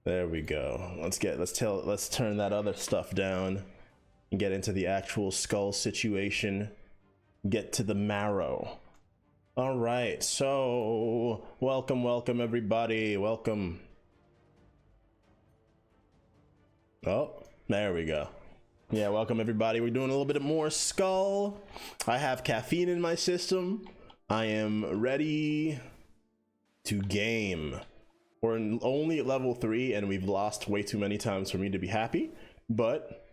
There we go. Let's turn that other stuff down and get into the actual skull situation. Get to the marrow. All right, so welcome everybody. Welcome. Oh, there we go. Yeah, welcome everybody. We're doing a little bit more Skull. I have caffeine in my system. I am ready to game. We're only at level 3 and we've lost way too many times for me to be happy, but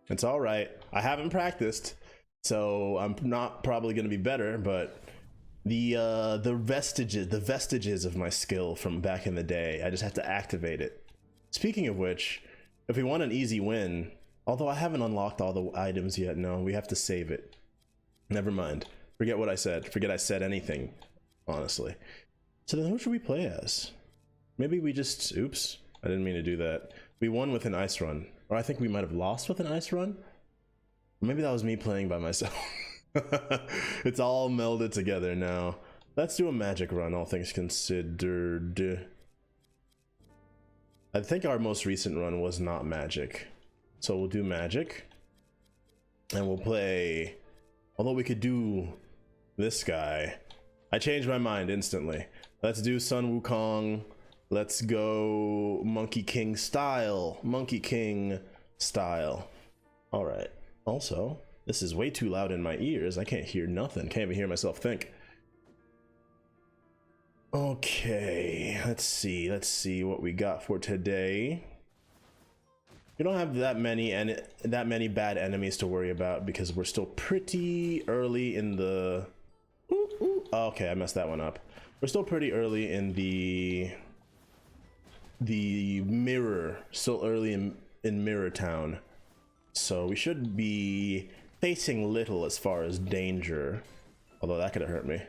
it's all right. I haven't practiced, so I'm not probably going to be better, but the vestiges of my skill from back in the day, I just have to activate it. Speaking of which, if we want an easy win, although I haven't unlocked all the items yet, no, we have to save it. Never mind. Forget what I said. Forget I said anything, honestly. So then who should we play as? Maybe we just, oops, I didn't mean to do that. We won with an ice run, or I think we might have lost with an ice run. Maybe that was me playing by myself. It's all melded together now. Let's do a magic run, all things considered. I think our most recent run was not magic. So we'll do magic. And we'll play, although we could do this guy. I changed my mind instantly. Let's do Sun Wukong. Let's go Monkey King style. Monkey King style. All right. Also, this is way too loud in my ears. I can't hear nothing. Can't even hear myself think. Okay, let's see what we got for today. We don't have that many bad enemies to worry about because we're still pretty early in the okay, I messed that one up. We're still pretty early in the mirror, still early in Mirror Town. So we should be facing little as far as danger, although that could have hurt me.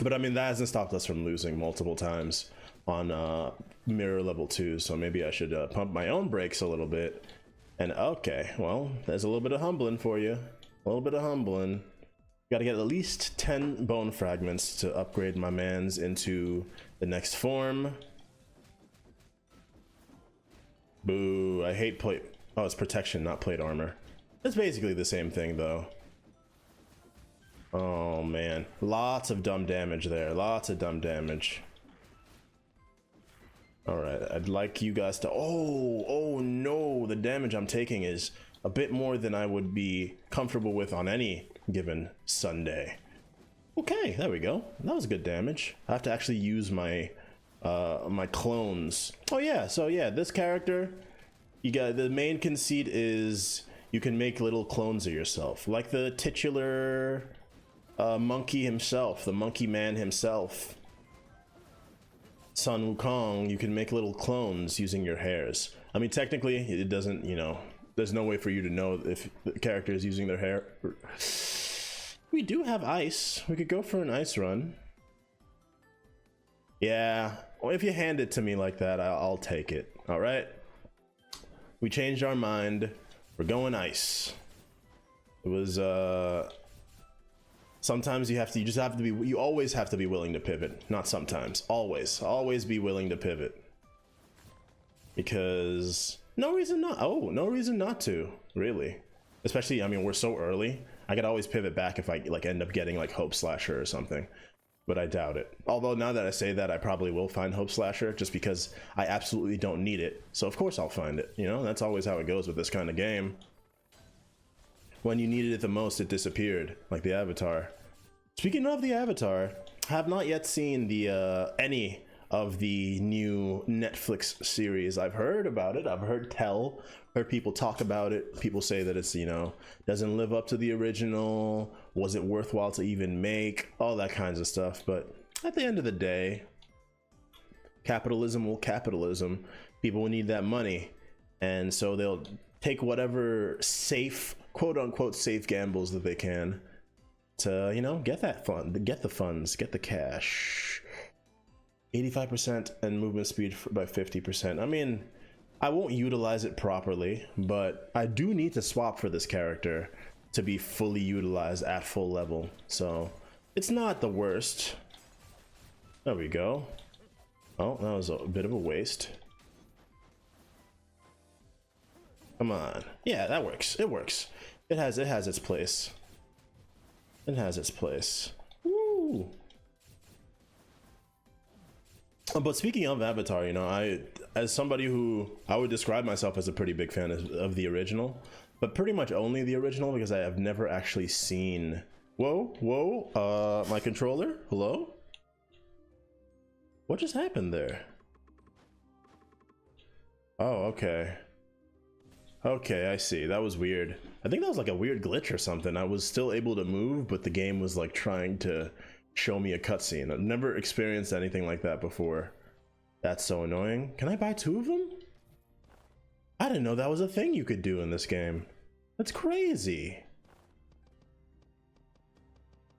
But I mean, that hasn't stopped us from losing multiple times on mirror level 2, so maybe I should pump my own brakes a little bit. And okay, well, there's a little bit of humbling for you. A little bit of humbling. Gotta get at least 10 bone fragments to upgrade my mans into the next form. Boo, I hate plate. Oh, it's protection, not plate armor. It's basically the same thing, though. Oh, man. Lots of dumb damage there. Lots of dumb damage. Alright, I'd like you guys to... Oh, no. The damage I'm taking is a bit more than I would be comfortable with on any given Sunday. Okay, there we go. That was good damage. I have to actually use my my clones. Oh, yeah. So, yeah, this character... You got the main conceit is you can make little clones of yourself, like the titular monkey himself, the monkey man himself. Sun Wukong, you can make little clones using your hairs. I mean, technically, it doesn't, you know, there's no way for you to know if the character is using their hair. We do have ice. We could go for an ice run. Yeah, well, if you hand it to me like that, I'll take it. All right. We changed our mind. We're going ice. It was sometimes you always have to be willing to pivot. Not sometimes, always be willing to pivot, because no reason not to, really. Especially, I mean, we're so early. I could always pivot back if I like end up getting like Hope Slasher or something, but I doubt it. Although now that I say that, I probably will find Hope Slasher just because I absolutely don't need it. So of course I'll find it. You know, that's always how it goes with this kind of game. When you needed it the most, it disappeared, like the Avatar. Speaking of the Avatar, I have not yet seen the any of the new Netflix series. I've heard about it. I've heard people talk about it. People say that it's, you know, doesn't live up to the original. Was it worthwhile to even make? All that kinds of stuff. But at the end of the day, capitalism will capitalism. People will need that money. And so they'll take whatever safe, quote unquote, safe gambles that they can to, you know, get that fund, get the funds, get the cash. 85% and movement speed by 50%. I mean, I won't utilize it properly, but I do need to swap for this character to be fully utilized at full level. So it's not the worst. There we go. Oh, that was a bit of a waste. Come on. Yeah, that works. It works. It has its place. It has its place. Woo! But speaking of Avatar, you know, as somebody who I would describe myself as a pretty big fan of the original, but pretty much only the original because I have never actually seen. Whoa, my controller? Hello? What just happened there? Oh, okay. Okay, I see. That was weird. I think that was like a weird glitch or something. I was still able to move, but the game was like trying to show me a cutscene. I've never experienced anything like that before. That's so annoying. Can I buy 2 of them? I didn't know that was a thing you could do in this game. That's crazy.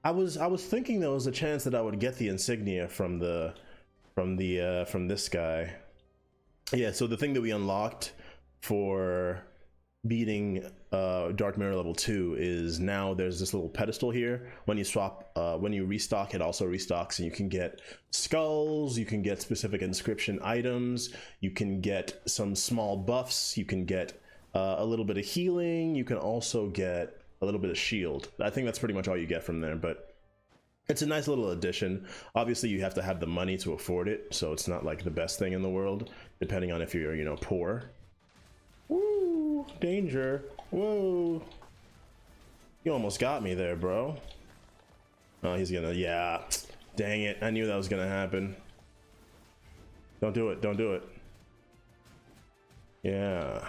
I was thinking there was a chance that I would get the insignia from this guy. Yeah, so the thing that we unlocked for beating Dark Mirror level 2 is now there's this little pedestal here. When you swap, when you restock, it also restocks, and you can get skulls, you can get specific inscription items, you can get some small buffs, you can get a little bit of healing, you can also get a little bit of shield. I think that's pretty much all you get from there, but it's a nice little addition. Obviously, you have to have the money to afford it, so it's not like the best thing in the world, depending on if you're, you know, poor. Woo! Danger! Whoa! You almost got me there, bro. Oh, he's gonna... Yeah. Dang it. I knew that was gonna happen. Don't do it. Don't do it. Yeah.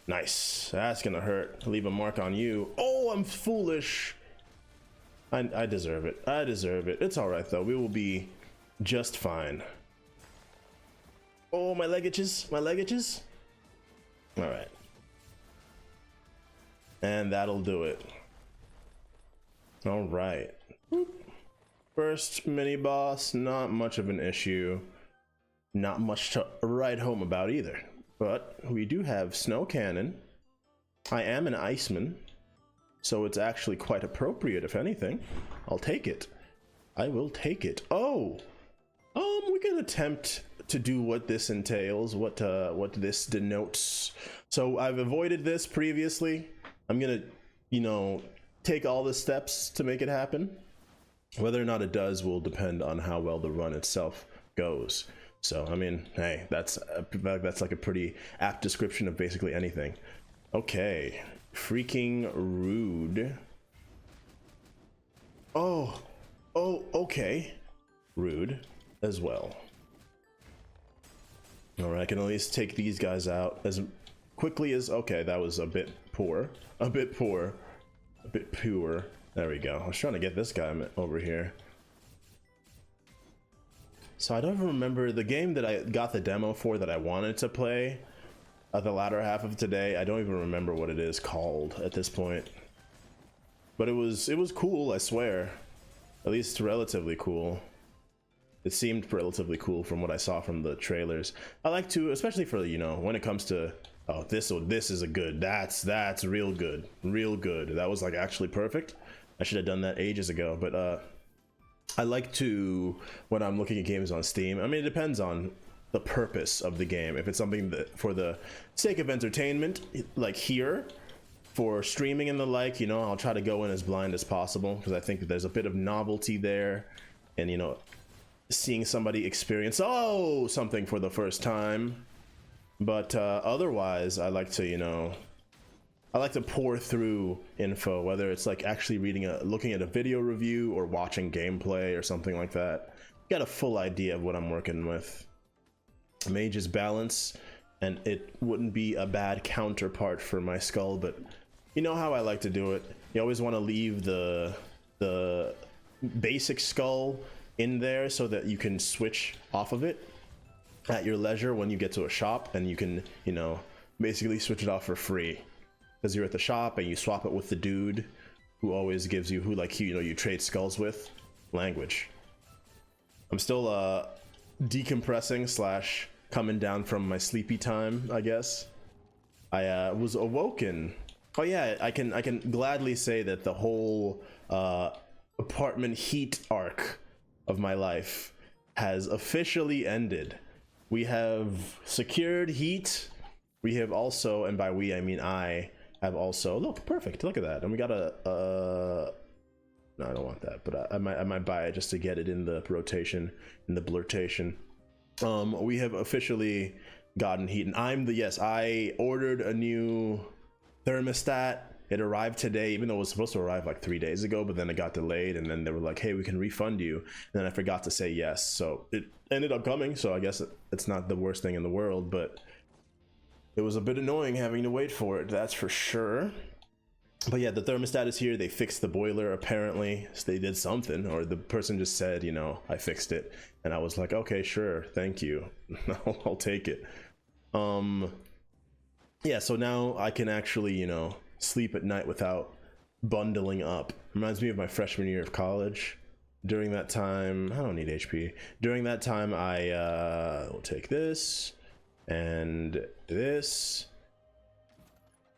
Nice. That's gonna hurt. Leave a mark on you. Oh, I'm foolish. I deserve it. I deserve it. It's alright, though. We will be just fine. Oh, my leg itches. My leg itches. Alright. And that'll do it. Alright. First mini boss, not much of an issue. Not much to write home about either. But we do have Snow Cannon. I am an Iceman, so it's actually quite appropriate, if anything. I'll take it. I will take it. Oh! We can attempt to do what this entails, what this denotes. So I've avoided this previously. I'm gonna, you know, take all the steps to make it happen. Whether or not it does will depend on how well the run itself goes. So, I mean, hey, that's like a pretty apt description of basically anything. Okay, freaking rude. Oh, okay. Rude as well. Alright, I can at least take these guys out as quickly as... Okay, that was a bit poor. A bit poor. A bit poor. There we go. I was trying to get this guy over here. So I don't even remember the game that I got the demo for that I wanted to play at the latter half of today. I don't even remember what it is called at this point. But it was cool, I swear. At least relatively cool. It seemed relatively cool from what I saw from the trailers. I like to, especially for, you know, when it comes to, oh, this is a good, that's real good, real good. That was like actually perfect. I should have done that ages ago, but I like to, when I'm looking at games on Steam, I mean, it depends on the purpose of the game. If it's something that for the sake of entertainment, like here, for streaming and the like, you know, I'll try to go in as blind as possible because I think that there's a bit of novelty there, and, you know, seeing somebody experience something for the first time. But otherwise, I like to, you know, I like to pour through info, whether it's like actually looking at a video review or watching gameplay or something like that. Get a full idea of what I'm working with. Mage's balance, and it wouldn't be a bad counterpart for my Skull, but you know how I like to do it. You always want to leave the basic Skull in there so that you can switch off of it at your leisure when you get to a shop, and you can, you know, basically switch it off for free because you're at the shop and you swap it with the dude who always gives you, you know, you trade skulls with. Language. I'm still decompressing / coming down from my sleepy time, I guess. I was awoken. Oh yeah, I can gladly say that the whole apartment heat arc of my life has officially ended. We have secured heat. we have also, and by we I mean I have also, look, perfect, look at that. And we got a no, I don't want that, but I might buy it just to get it in the rotation, in the blurtation. We have officially gotten heat, and I ordered a new thermostat. It arrived today, even though it was supposed to arrive like 3 days ago, but then it got delayed, and then they were like, hey, we can refund you. And then I forgot to say yes, so it ended up coming, so I guess it's not the worst thing in the world, but it was a bit annoying having to wait for it, that's for sure. But yeah, the thermostat is here. They fixed the boiler, apparently. So they did something, or the person just said, you know, I fixed it. And I was like, okay, sure, thank you. I'll take it. Yeah, so now I can actually, you know, sleep at night without bundling up. Reminds me of my freshman year of college. During that time, I don't need HP. During that time, I will take this and this,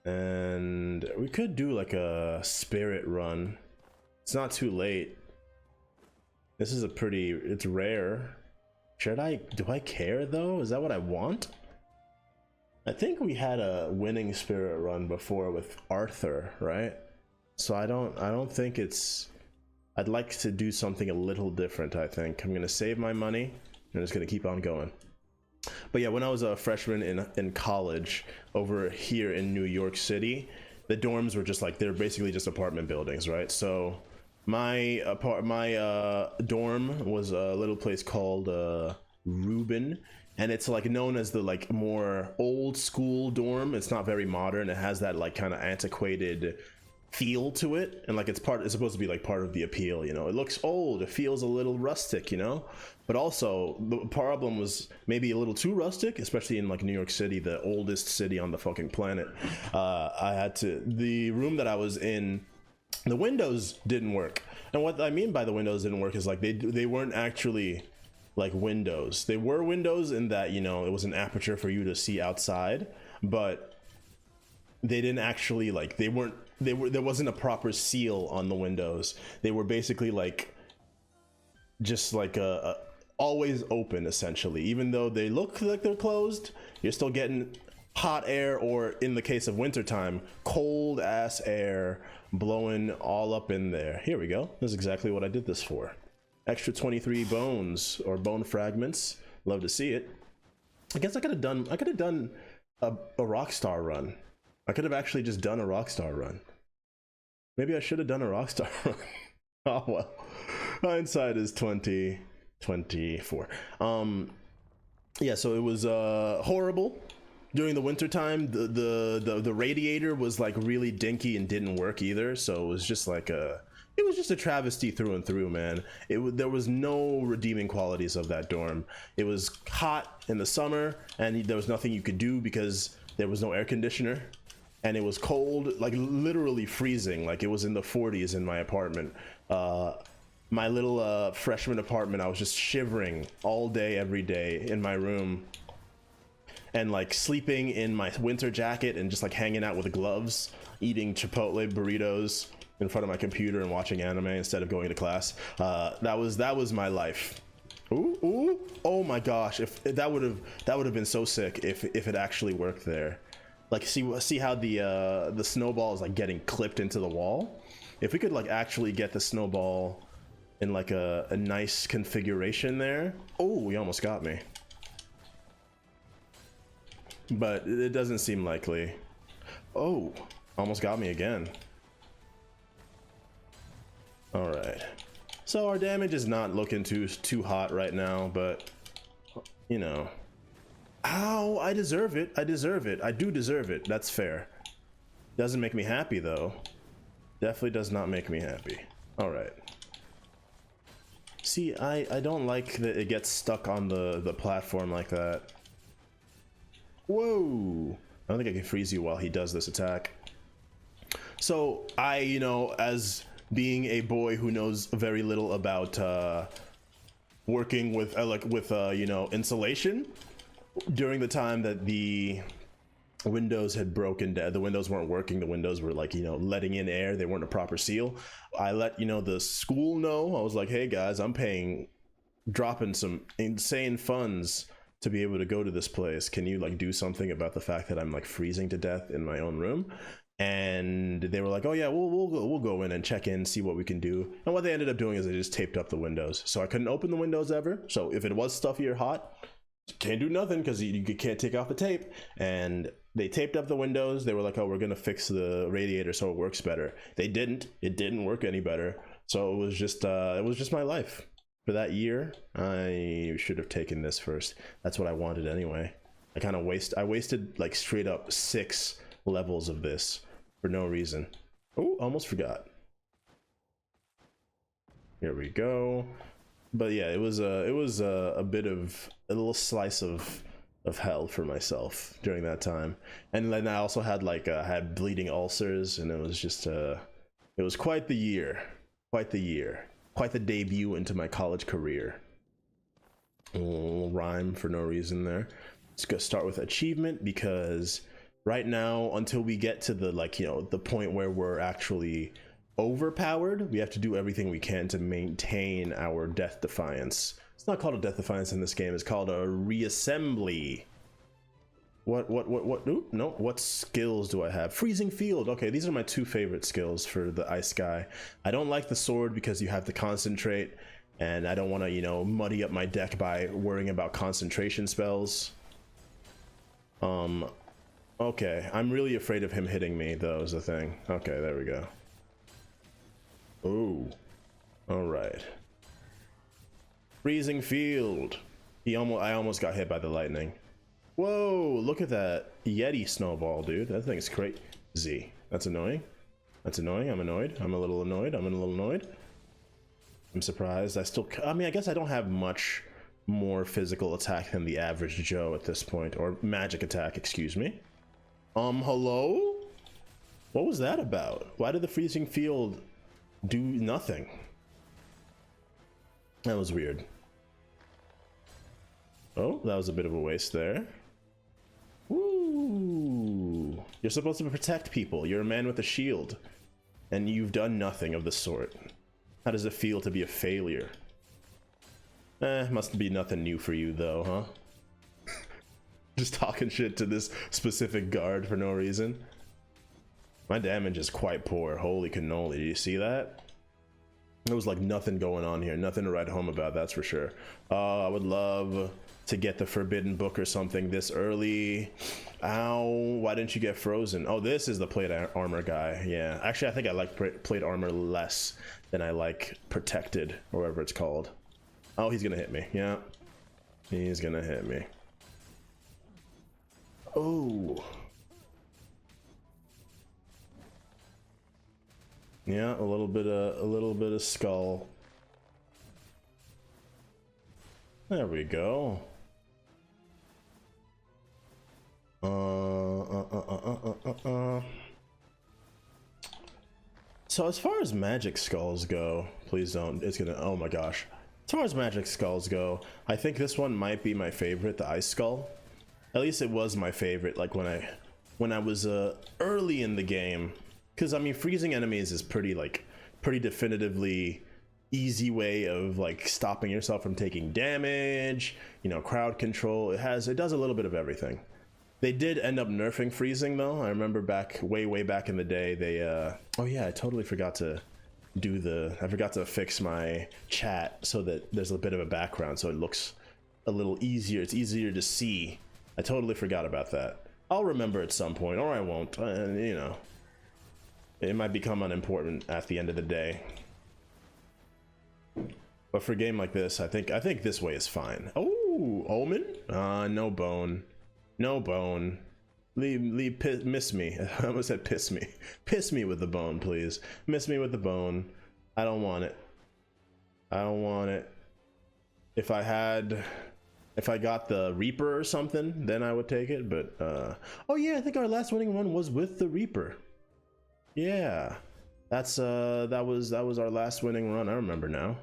and we could do like a spirit run. It's not too late. This is it's rare. Do I care though? Is that what I want? I think we had a winning spirit run before with Arthur, right? So I don't think I'd like to do something a little different. I think I'm gonna save my money and just gonna keep on going. But yeah, when I was a freshman in college over here in New York City, the dorms were just like, they're basically just apartment buildings, right? So my dorm was a little place called Reuben, and it's like known as the like more old school dorm. It's not very modern. It has that like kind of antiquated feel to it, and like it's supposed to be like part of the appeal, you know. It looks old, it feels a little rustic, you know, but also the problem was maybe a little too rustic, especially in like New York City, the oldest city on the fucking planet. The room that I was in, the windows didn't work, and what I mean by the windows didn't work is like they weren't actually like windows. They were windows in that, you know, it was an aperture for you to see outside, but they didn't actually like, there wasn't a proper seal on the windows. They were basically like just like a always open, essentially. Even though they look like they're closed, you're still getting hot air, or in the case of wintertime, cold ass air blowing all up in there. Here we go. This is exactly what I did this for. Extra 23 bones or bone fragments. Love to see it. I guess I could have done a Rockstar run. I could have actually just done a Rockstar run. Maybe I should have done a Rockstar run. Oh well. Hindsight is 2024. Yeah, so it was horrible. During the winter time, the radiator was like really dinky and didn't work either, so it was just like a travesty through and through, man. There was no redeeming qualities of that dorm. It was hot in the summer, and there was nothing you could do because there was no air conditioner, and it was cold, like literally freezing. Like it was in the 40s in my apartment. My little freshman apartment, I was just shivering all day, every day in my room, and like sleeping in my winter jacket and just like hanging out with gloves, eating Chipotle burritos in front of my computer and watching anime instead of going to class. That was my life. Ooh, oh my gosh! If that would have been so sick if it actually worked there. Like see how the snowball is like getting clipped into the wall. If we could like actually get the snowball in like a nice configuration there. Oh, he almost got me. But it doesn't seem likely. Oh, almost got me again. All right. So our damage is not looking too hot right now, but you know. Ow, I deserve it. I deserve it. I do deserve it. That's fair. Doesn't make me happy though. Definitely does not make me happy. All right. See, I don't like that it gets stuck on the platform like that. Whoa! I don't think I can freeze you while he does this attack. So you know, as being a boy who knows very little about working with you know, insulation, during the time that the windows had broken down, the windows weren't working, the windows were like, you know, letting in air, they weren't a proper seal. I let, you know, the school know. I was like, hey guys, I'm dropping some insane funds to be able to go to this place. Can you like do something about the fact that I'm like freezing to death in my own room? And they were like, oh yeah, we'll go in and check in, see what we can do. And what they ended up doing is they just taped up the windows, so I couldn't open the windows ever. So if it was stuffy or hot, can't do nothing because you can't take off the tape. And they taped up the windows. They were like, oh, we're gonna fix the radiator so it works better. They didn't. It didn't work any better. So it was just my life for that year. I should have taken this first. That's what I wanted anyway. I wasted like straight up 6 levels of this for no reason. Oh, almost forgot. Here we go. But yeah, it was a bit of a little slice of hell for myself during that time. And then I also had like had bleeding ulcers, and it was just it was quite the year, quite the debut into my college career. A little rhyme for no reason there. Let's go start with achievement, because right now, until we get to the like, you know, the point where we're actually overpowered, we have to do everything we can to maintain our death defiance. It's not called a death defiance in this game, it's called a reassembly. Oop, no, what skills do I have? Freezing field. Okay, these are my 2 favorite skills for the ice guy. I don't like the sword because you have to concentrate, and I don't want to, you know, muddy up my deck by worrying about concentration spells. Okay, I'm really afraid of him hitting me, though, is the thing. Okay, there we go. Ooh. Alright. Freezing field. I almost got hit by the lightning. Whoa, look at that Yeti snowball, dude. That thing's crazy. That's annoying. That's annoying. I'm annoyed. I'm a little annoyed. I'm surprised. I mean, I guess I don't have much more physical attack than the average Joe at this point. Or magic attack, excuse me. Hello? What was that about? Why did the freezing field do nothing? That was weird. Oh, that was a bit of a waste there. Woo! You're supposed to protect people. You're a man with a shield. And you've done nothing of the sort. How does it feel to be a failure? Must be nothing new for you though, huh? Just talking shit to this specific guard for no reason. My damage is quite poor. Holy cannoli, do you see that? There was like nothing going on here. Nothing to write home about, that's for sure. I would love to get the forbidden book or something this early. Ow, why didn't you get frozen? Oh, this is the plate armor guy. Yeah, actually I think I like plate armor less than I like protected, or whatever it's called. Oh, he's gonna hit me. Yeah, he's gonna hit me. Oh, yeah, a little bit of skull. There we go. So as far as magic skulls go, please don't, it's gonna, oh my gosh. As far as magic skulls go, I think this one might be my favorite, the ice skull. At least it was my favorite, like when I was early in the game. Because I mean, freezing enemies is pretty definitively easy way of like stopping yourself from taking damage, you know, crowd control. It does a little bit of everything. They did end up nerfing freezing though. I remember back way back in the day they oh yeah, I totally forgot to I forgot to fix my chat so that there's a bit of a background so it looks a little easier. It's easier to see. I totally forgot about that. I'll remember at some point, or I won't. You know, it might become unimportant at the end of the day. But for a game like this, I think this way is fine. Oh, Omen? No bone. No bone. Miss me. I almost said piss me. Piss me with the bone, please. Miss me with the bone. I don't want it. I don't want it. If I got the Reaper or something, then I would take it, but oh yeah, I think our last winning run was with the Reaper. Yeah. That was our last winning run. I remember now.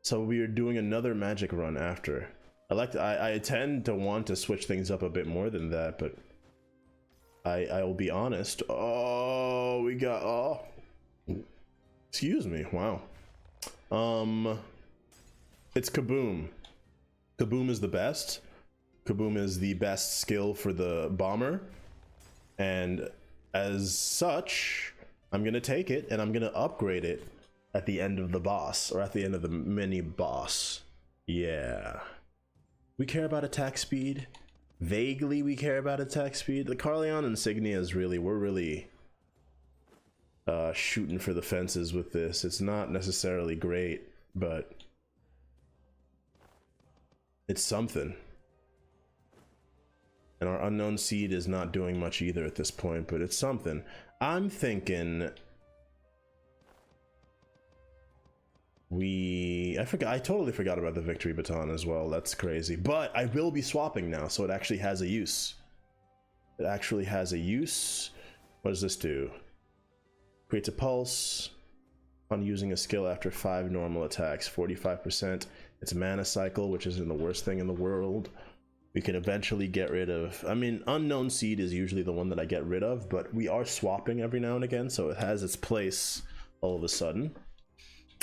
So we are doing another magic run after. I tend to want to switch things up a bit more than that, but I will be honest. Oh, we got, oh, excuse me. Wow. It's Kaboom. Kaboom is the best. Kaboom is the best skill for the bomber, and as such, I'm gonna take it and I'm gonna upgrade it at the end of the boss, or at the end of the mini boss. Yeah. We care about attack speed. Vaguely we care about attack speed. The Carleon insignia is really, we're really shooting for the fences with this. It's not necessarily great, but it's something. And our unknown seed is not doing much either at this point, but it's something. I'm thinking I totally forgot about the victory baton as well. That's crazy. But I will be swapping now, so it actually has a use. It actually has a use. What does this do? Creates a pulse on using a skill after 5 normal attacks, 45%. It's a mana cycle, which isn't the worst thing in the world. We can eventually get rid of, I mean, unknown seed is usually the one that I get rid of, but we are swapping every now and again, so it has its place all of a sudden.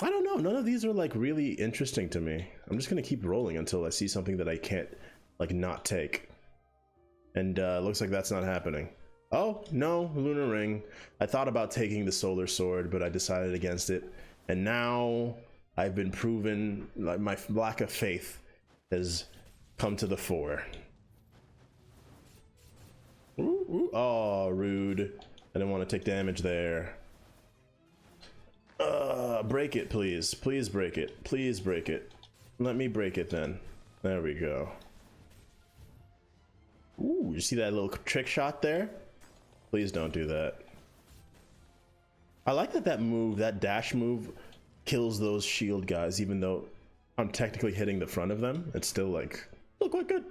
I don't know, none of these are like really interesting to me. I'm just gonna keep rolling until I see something that I can't like not take. And looks like that's not happening. Oh, no, Lunar Ring. I thought about taking the Solar Sword, but I decided against it. And now I've been proven, like my lack of faith has come to the fore. Ooh, ooh. Oh, rude. I didn't want to take damage there. Break it, please. Please break it. Please break it. Let me break it then. There we go. Ooh, you see that little trick shot there? Please don't do that. I like that move, that dash move, kills those shield guys, even though I'm technically hitting the front of them. It's still like, look quite good.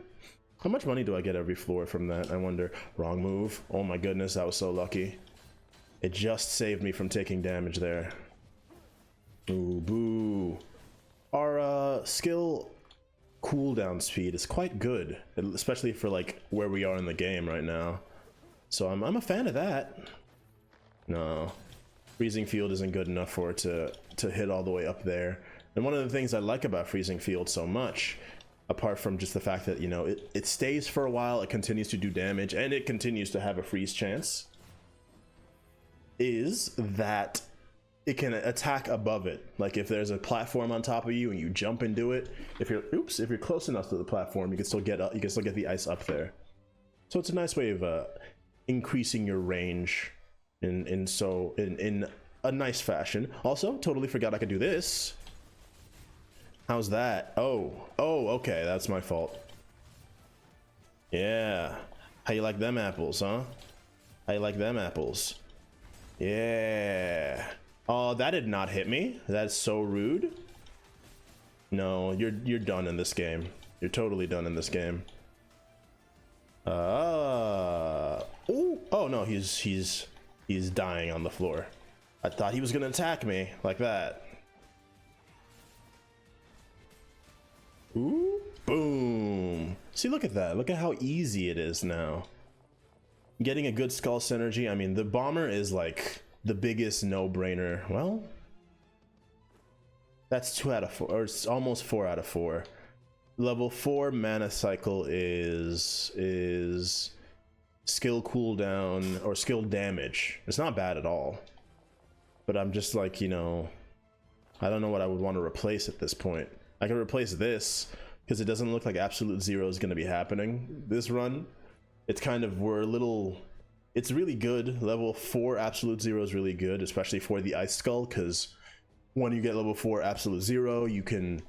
How much money do I get every floor from that? I wonder. Wrong move. Oh my goodness, I was so lucky. It just saved me from taking damage there. Ooh, boo. Our skill cooldown speed is quite good, especially for like where we are in the game right now. So I'm a fan of that. No, freezing field isn't good enough for it to hit all the way up there. And one of the things I like about freezing field so much, apart from just the fact that, you know, it stays for a while, it continues to do damage, and it continues to have a freeze chance, is that it can attack above it. Like if there's a platform on top of you and you jump into it, if you're close enough to the platform, you can still get up, you can still get the ice up there. So it's a nice way of increasing your range in a nice fashion. Also, totally forgot I could do this. How's that? Oh, okay, that's my fault. Yeah. How you like them apples, huh? How you like them apples? Yeah. Oh, that did not hit me. That's so rude. No, you're done in this game. You're totally done in this game. Oh no, he's dying on the floor. I thought he was gonna attack me like that. Ooh, boom. See, look at that. Look at how easy it is now. Getting a good skull synergy. I mean, the bomber is like the biggest no-brainer. Well, that's 2 out of 4, or it's almost 4 out of 4. Level 4 mana cycle is skill cooldown or skill damage. It's not bad at all, but I'm just like, you know, I don't know what I would want to replace at this point. I can replace this because it doesn't look like absolute zero is going to be happening this run. It's kind of, it's really good. Level 4 absolute zero is really good, especially for the ice skull, because when you get level 4 absolute zero, you can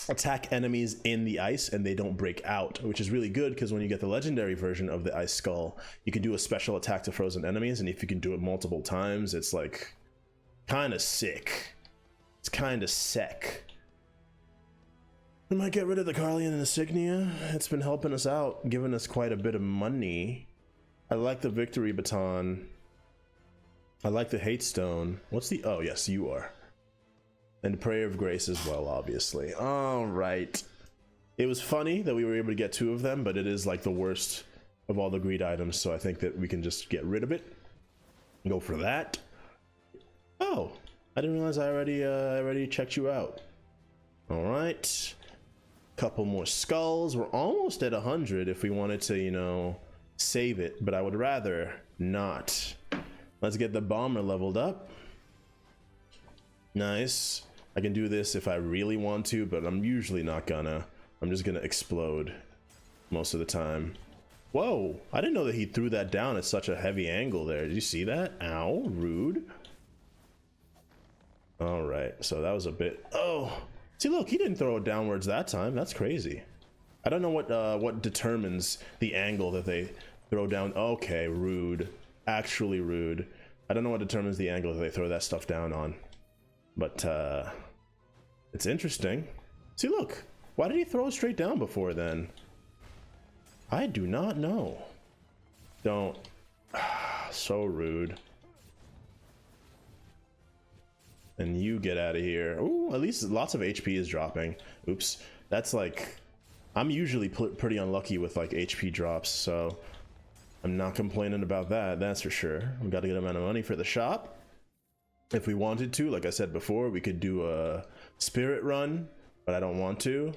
attack enemies in the ice and they don't break out, which is really good because when you get the legendary version of the ice skull, you can do a special attack to frozen enemies, and if you can do it multiple times, it's like kind of sick. It's kind of sick. I might get rid of the Carleon insignia. It's been helping us out, giving us quite a bit of money. I like the victory baton. I like the hate stone. What's the, oh yes, you are. And prayer of grace as well, obviously. All right. It was funny that we were able to get 2 of them, but it is like the worst of all the greed items, so I think that we can just get rid of it. Go for that. Oh, I didn't realize I already checked you out. All right. Couple more skulls. We're almost at 100 if we wanted to, you know, save it, but I would rather not. Let's get the bomber leveled up. Nice. I can do this if I really want to, but I'm usually not gonna. I'm just gonna explode most of the time. Whoa, I didn't know that he threw that down at such a heavy angle there. Did you see that? Ow, rude. All right, so that was a bit, oh, see, look, he didn't throw it downwards that time. That's crazy. I don't know what determines the angle that they throw down. Okay, rude, actually rude. I don't know what determines the angle that they throw that stuff down on, but it's interesting. See, look, why did he throw it straight down before then? I do not know. Don't, so rude. And you get out of here. Ooh, at least lots of HP is dropping. Oops, that's like, I'm usually pretty unlucky with like HP drops, so I'm not complaining about that, that's for sure. We got a good amount of money for the shop. If we wanted to, like I said before, we could do a spirit run, but I don't want to.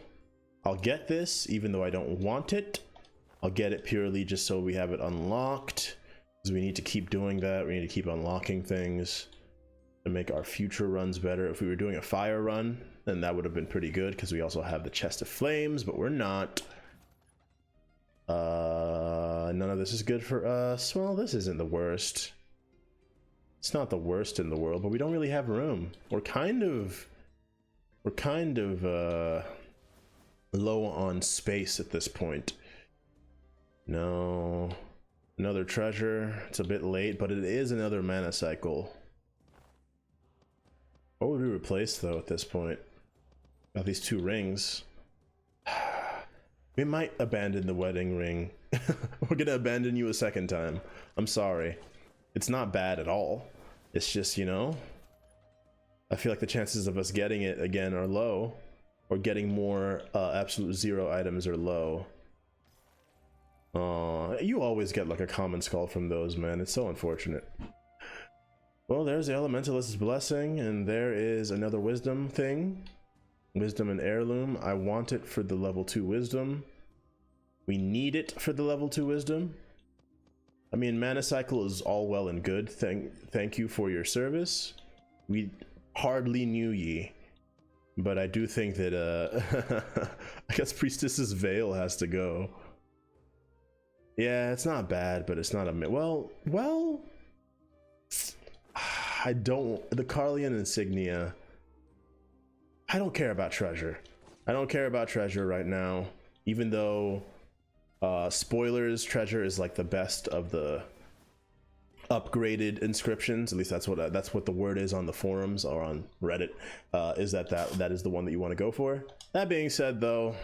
I'll get this, even though I don't want it. I'll get it purely just so we have it unlocked, because we need to keep doing that. We need to keep unlocking things to make our future runs better. If we were doing a fire run, then that would have been pretty good, because we also have the chest of flames, but we're not. None of this is good for us. Well, this isn't the worst. It's not the worst in the world, but we don't really have room. We're kind of low on space at this point. No, another treasure. It's a bit late, but it is another mana cycle. What would we replace though at this point? Got these 2 rings. We might abandon the wedding ring. We're gonna abandon you a second time. I'm sorry. It's not bad at all. It's just, you know, I feel like the chances of us getting it again are low, or getting more absolute zero items are low. You always get like a common skull from those, man. It's so unfortunate. Well, there's the Elementalist's Blessing, and there is another wisdom thing. Wisdom and heirloom. I want it for the level 2 wisdom. We need it for the level 2 wisdom. I mean, mana cycle is all well and good. Thank you for your service. We hardly knew ye. But I do think that, I guess Priestess's Veil has to go. Yeah, it's not bad, but it's not a... Well... I don't... The Carlian Insignia... I don't care about treasure. I don't care about treasure right now. Even though... spoilers, treasure is like the best of the upgraded inscriptions. At least that's what the word is on the forums or on Reddit. Is that is the one that you want to go for. That being said, though,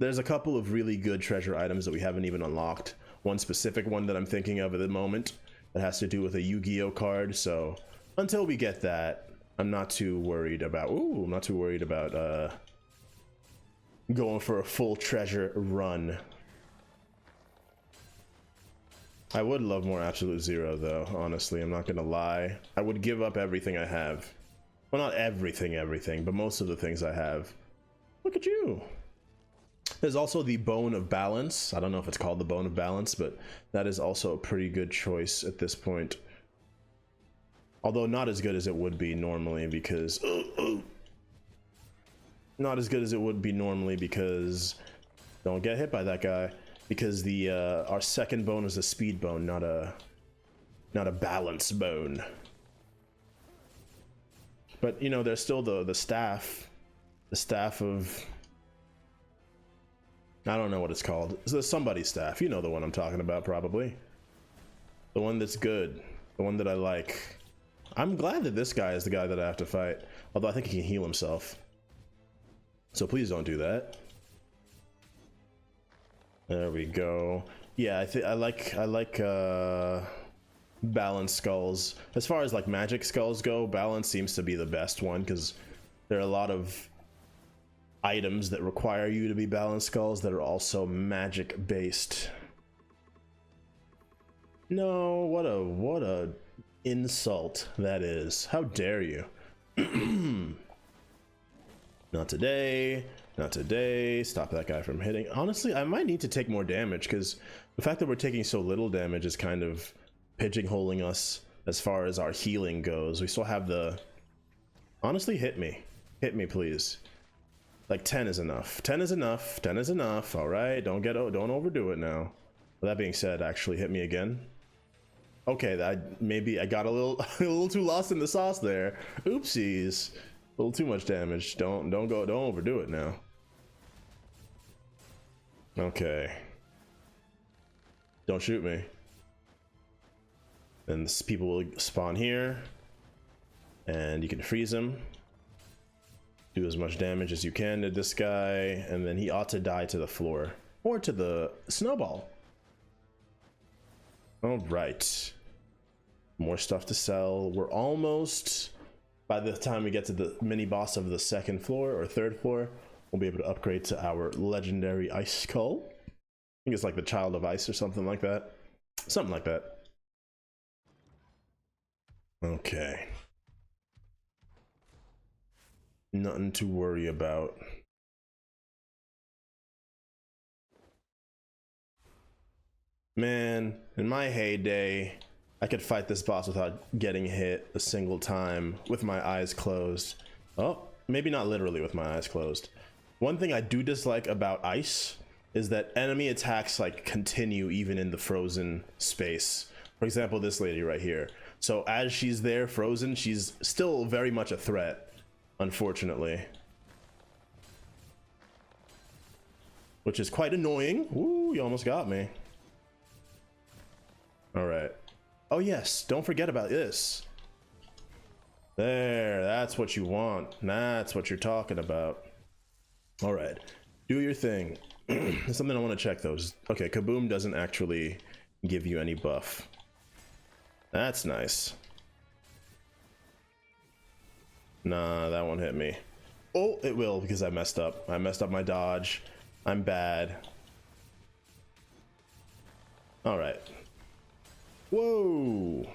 there's a couple of really good treasure items that we haven't even unlocked. One specific one that I'm thinking of at the moment that has to do with a Yu-Gi-Oh card. So until we get that, I'm not too worried about. I'm not too worried about going for a full treasure run. I would love more absolute zero though, honestly, I'm not gonna lie. I would give up everything I have. Well, not everything, but most of the things I have. Look at you. There's also the Bone of Balance. I don't know if it's called the Bone of Balance, but that is also a pretty good choice at this point. Although not as good as it would be normally because... Not as good as it would be normally because... Don't get hit by that guy. Because the our second bone is a speed bone, not a balance bone. But you know, there's still the staff of, I don't know what it's called. It's the somebody staff. You know the one I'm talking about, probably. The one that's good, the one that I like. I'm glad that this guy is the guy that I have to fight. Although I think he can heal himself. So please don't do that. There we go. Yeah, I like balanced skulls. As far as like magic skulls go, balance seems to be the best one because there are a lot of items that require you to be balanced skulls that are also magic based. No, what a insult that is. How dare you? Not today. Not today. Stop that guy from hitting. Honestly, I might need to take more damage because the fact that we're taking so little damage is kind of pigeonholing us as far as our healing goes. We still have the... Honestly, hit me. Hit me, please. Like 10 is enough. 10 is enough. 10 is enough. All right, don't overdo it now. With that being said, actually hit me again. Okay, maybe I got a little too lost in the sauce there. Oopsies. A little too much damage. Don't overdo it now. Okay. Don't shoot me. Then people will spawn here, and you can freeze him. Do as much damage as you can to this guy, and then he ought to die to the floor or to the snowball. All right. More stuff to sell. We're almost, by the time we get to the mini boss of the second floor or third floor, we'll be able to upgrade to our legendary ice skull. I think it's like the Child of Ice or something like that. Something like that. Okay. Nothing to worry about. Man, in my heyday, I could fight this boss without getting hit a single time with my eyes closed. Oh, maybe not literally with my eyes closed. One thing I do dislike about ice is that enemy attacks like continue even in the frozen space. For example, this lady right here. So as she's there frozen, she's still very much a threat, unfortunately. Which is quite annoying. Ooh, you almost got me. All right. Oh yes, don't forget about this. There, that's what you want. That's what you're talking about. All right, do your thing. There's something I want to check though. Okay, Kaboom doesn't actually give you any buff. That's nice. Nah, that won't hit me. Oh, it will because I messed up. I messed up my dodge. I'm bad. All right. Whoa.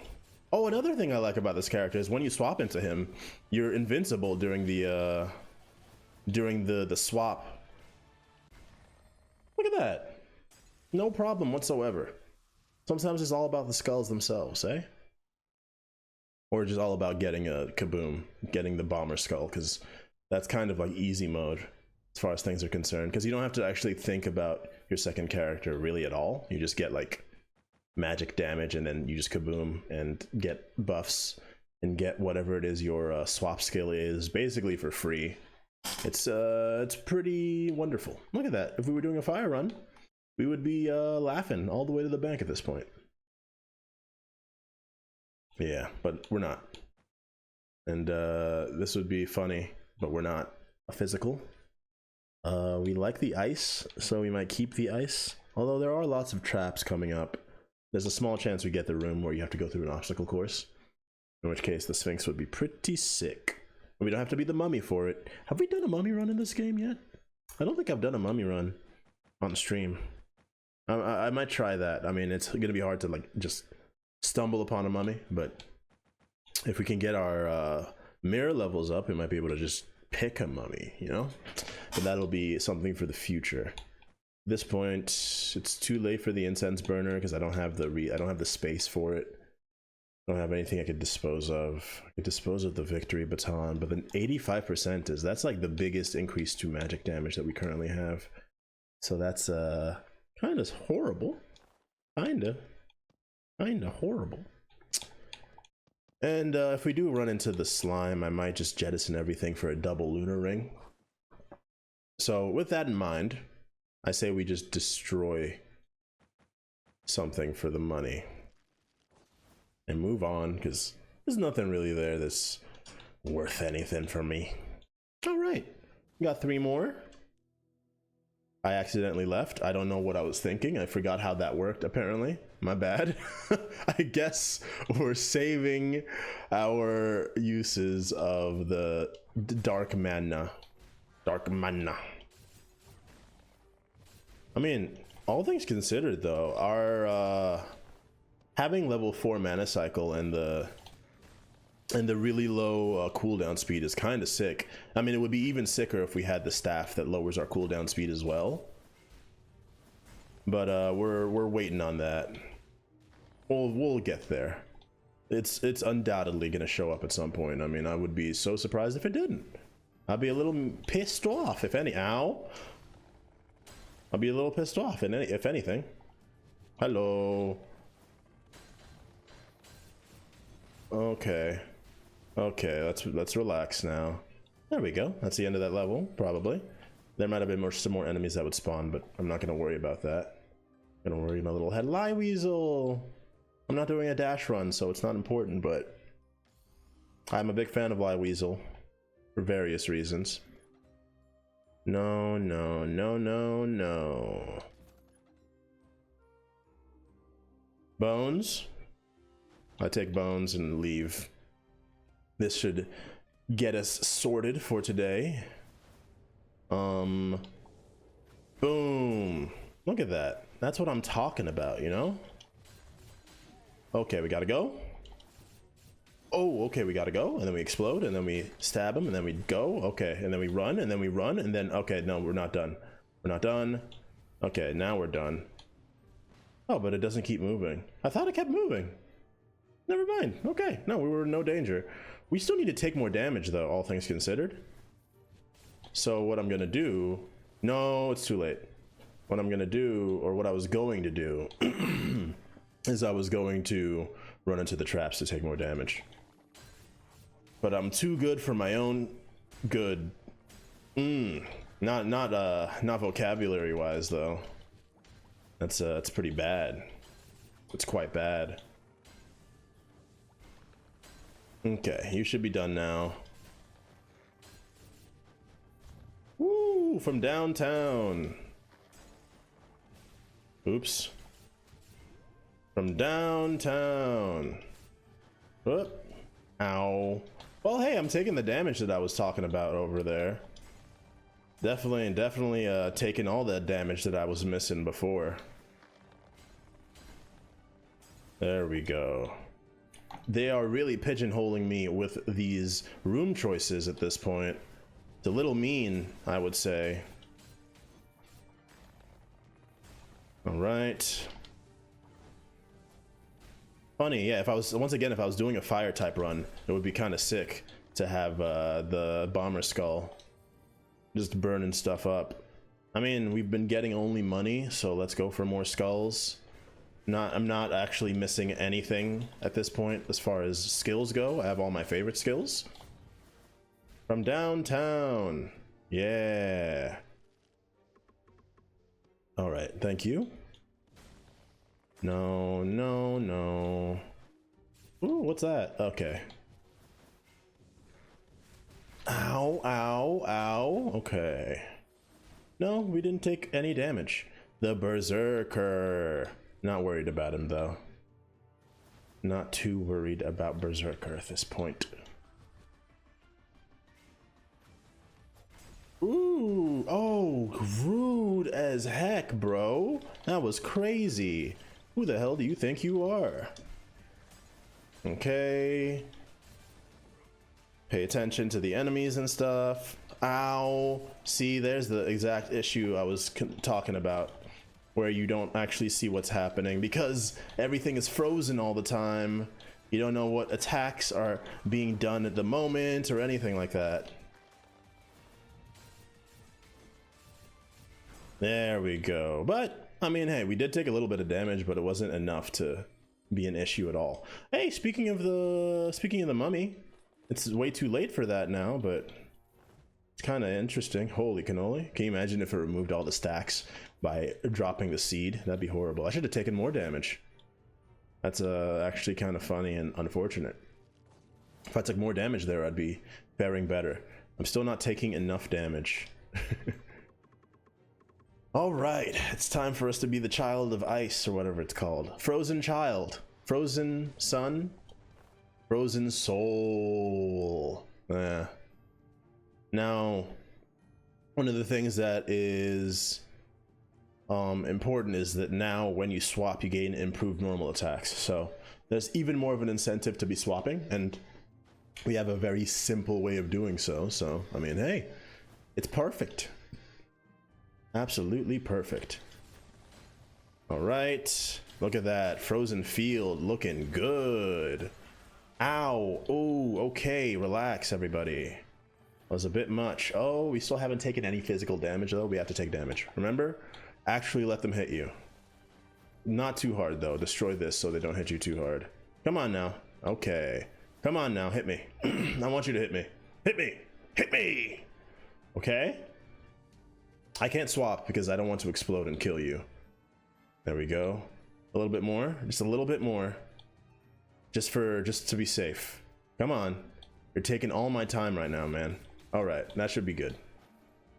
Oh, another thing I like about this character is when you swap into him, you're invincible during the swap. Look at that. No problem whatsoever. Sometimes it's all about the skulls themselves, eh? Or just all about getting a Kaboom, getting the bomber skull, because that's kind of like easy mode as far as things are concerned, because you don't have to actually think about your second character really at all. You just get like magic damage and then you just Kaboom and get buffs and get whatever it is your swap skill is basically for free. It's pretty wonderful. Look at that. If we were doing a fire run, we would be laughing all the way to the bank at this point. Yeah, but we're not. And this would be funny, but we're not a physical. We like the ice, so we might keep the ice. Although there are lots of traps coming up. There's a small chance we get the room where you have to go through an obstacle course. In which case the Sphinx would be pretty sick. We don't have to be the mummy for it. Have we done a mummy run in this game yet? I don't think I've done a mummy run on stream. I might try that. I mean, it's gonna be hard to like just stumble upon a mummy, but if we can get our mirror levels up, we might be able to just pick a mummy, you know? But that'll be something for the future. At this point, it's too late for the incense burner because I don't have the space for it. I don't have anything I could dispose of. I could dispose of the victory baton, but then 85% that's like the biggest increase to magic damage that we currently have. So that's kind of horrible. Kinda horrible. And if we do run into the slime, I might just jettison everything for a double lunar ring. So with that in mind, I say we just destroy something for the money and move on, because there's nothing really there that's worth anything for me. All right, we got 3 more. I accidentally left. I don't know what I was thinking. I forgot how that worked, apparently. My bad. I guess we're saving our uses of the dark mana. Dark mana. I mean, all things considered though, our having level 4 mana cycle and the And the really low cooldown speed is kind of sick. I mean, it would be even sicker if we had the staff that lowers our cooldown speed as well. But we're waiting on that. We'll get there. It's undoubtedly gonna show up at some point. I mean, I would be so surprised if it didn't. I'd be a little pissed off if any. Ow! I'll be a little pissed off if anything. Hello. Okay. Okay, let's relax now. There we go. That's the end of that level, probably. There might have been some more enemies that would spawn, but I'm not gonna worry about that. I'm gonna worry my little head. Lie Weasel! I'm not doing a dash run, so it's not important, but I'm a big fan of Lie Weasel for various reasons. No, no, no, no, no. Bones? I take bones and leave. This should get us sorted for today. Boom. Look at that. That's what I'm talking about, you know? Okay, we gotta go. Oh, okay, we gotta go. And then we explode, and then we stab him, and then we go. Okay, and then we run, and then we run, and then... Okay, no, we're not done. We're not done. Okay, now we're done. Oh, but it doesn't keep moving. I thought it kept moving. Never mind. Okay, no, we were in no danger. We still need to take more damage, though, all things considered. So what I'm gonna do... No, it's too late. What I'm gonna do, or what I was going to do... is I was going to run into the traps to take more damage. But I'm too good for my own good. Not vocabulary wise though. That's pretty bad. It's quite bad. Okay, you should be done now. Woo, from downtown. Oops. From downtown. Whoop. Ow. Well, hey, I'm taking the damage that I was talking about over there. Definitely taking all that damage that I was missing before. There we go. They are really pigeonholing me with these room choices at this point. It's a little mean, I would say. All right. Funny, yeah, if I was doing a fire type run, it would be kind of sick to have the bomber skull just burning stuff up. I mean, we've been getting only money, so let's go for more skulls. I'm not actually missing anything at this point as far as skills go. I have all my favorite skills. From downtown. Yeah. All right, thank you. No, no, no. Ooh, what's that? Okay. Ow, ow, ow. Okay. No, we didn't take any damage. The Berserker. Not worried about him, though. Not too worried about Berserker at this point. Ooh, oh, rude as heck, bro. That was crazy. Who the hell do you think you are? Okay. Pay attention to the enemies and stuff. Ow. See, there's the exact issue I was talking about, where you don't actually see what's happening because everything is frozen all the time. You don't know what attacks are being done at the moment or anything like that. There we go. But I mean, hey, we did take a little bit of damage, but it wasn't enough to be an issue at all. Hey, speaking of the mummy, it's way too late for that now, but it's kind of interesting. Holy cannoli. Can you imagine if it removed all the stacks by dropping the seed? That'd be horrible. I should have taken more damage. That's actually kind of funny and unfortunate. If I took more damage there, I'd be faring better. I'm still not taking enough damage. All right, it's time for us to be the child of ice or whatever it's called. Frozen child, frozen sun, frozen soul. Now, one of the things that is important is that now when you swap, you gain improved normal attacks. So there's even more of an incentive to be swapping, and we have a very simple way of doing so. So, I mean, hey, it's perfect. Absolutely perfect. All right. Look at that. Frozen field looking good. Ow. Oh, okay. Relax, everybody. That was a bit much. Oh, we still haven't taken any physical damage, though. We have to take damage. Remember? Actually let them hit you. Not too hard, though. Destroy this so they don't hit you too hard. Come on now. Okay. Come on now. Hit me. I want you to hit me. Hit me. Hit me. Okay? I can't swap because I don't want to explode and kill you. There we go. A little bit more. Just a little bit more. Just to be safe. Come on. You're taking all my time right now, man. All right. That should be good.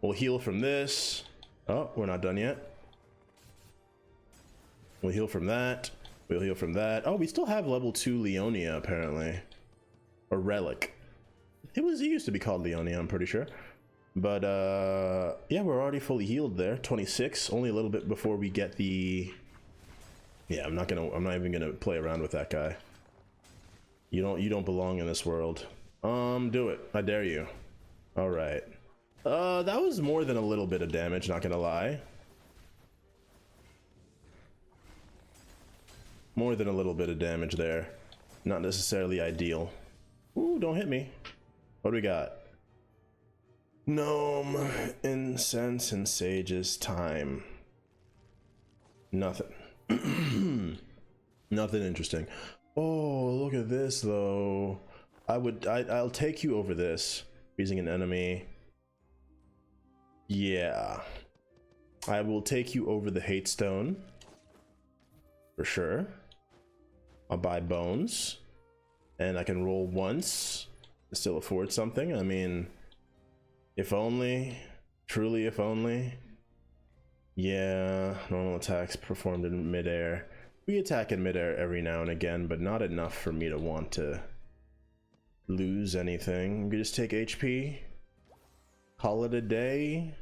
We'll heal from this. Oh, we're not done yet. We'll heal from that. We'll heal from that. Oh, we still have level 2 Leonia, apparently. Or Relic. It used to be called Leonia, I'm pretty sure. But, yeah, we're already fully healed there. 26, only a little bit before we get the... Yeah, I'm not even gonna play around with that guy. You don't belong in this world. Do it. I dare you. All right. That was more than a little bit of damage, not gonna lie. More than a little bit of damage there. Not necessarily ideal. Ooh, don't hit me. What do we got? Gnome, incense, and sage's time. Nothing. Nothing interesting. Oh, look at this though. I'll take you over this. Using an enemy. Yeah. I will take you over the hate stone. For sure. I'll buy bones. And I can roll once. Still afford something. I mean, if only. Truly, if only. Yeah, normal attacks performed in midair. We attack in midair every now and again, but not enough for me to want to lose anything. We just take HP, call it a day,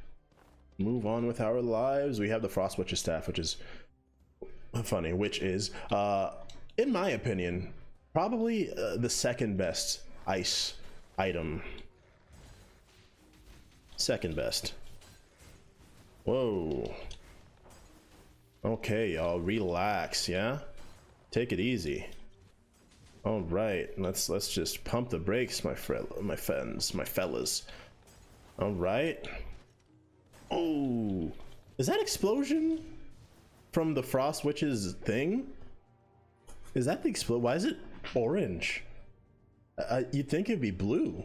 move on with our lives. We have the Frost Witch's Staff, which is funny, which is, in my opinion, probably the second best ice item. Second best. Whoa. Okay, y'all, relax, yeah? Take it easy. All right, let's just pump the brakes, my fellas. All right. Oh, is that explosion from the Frost Witch's thing? Is that the explode? Why is it orange? You'd think it'd be blue.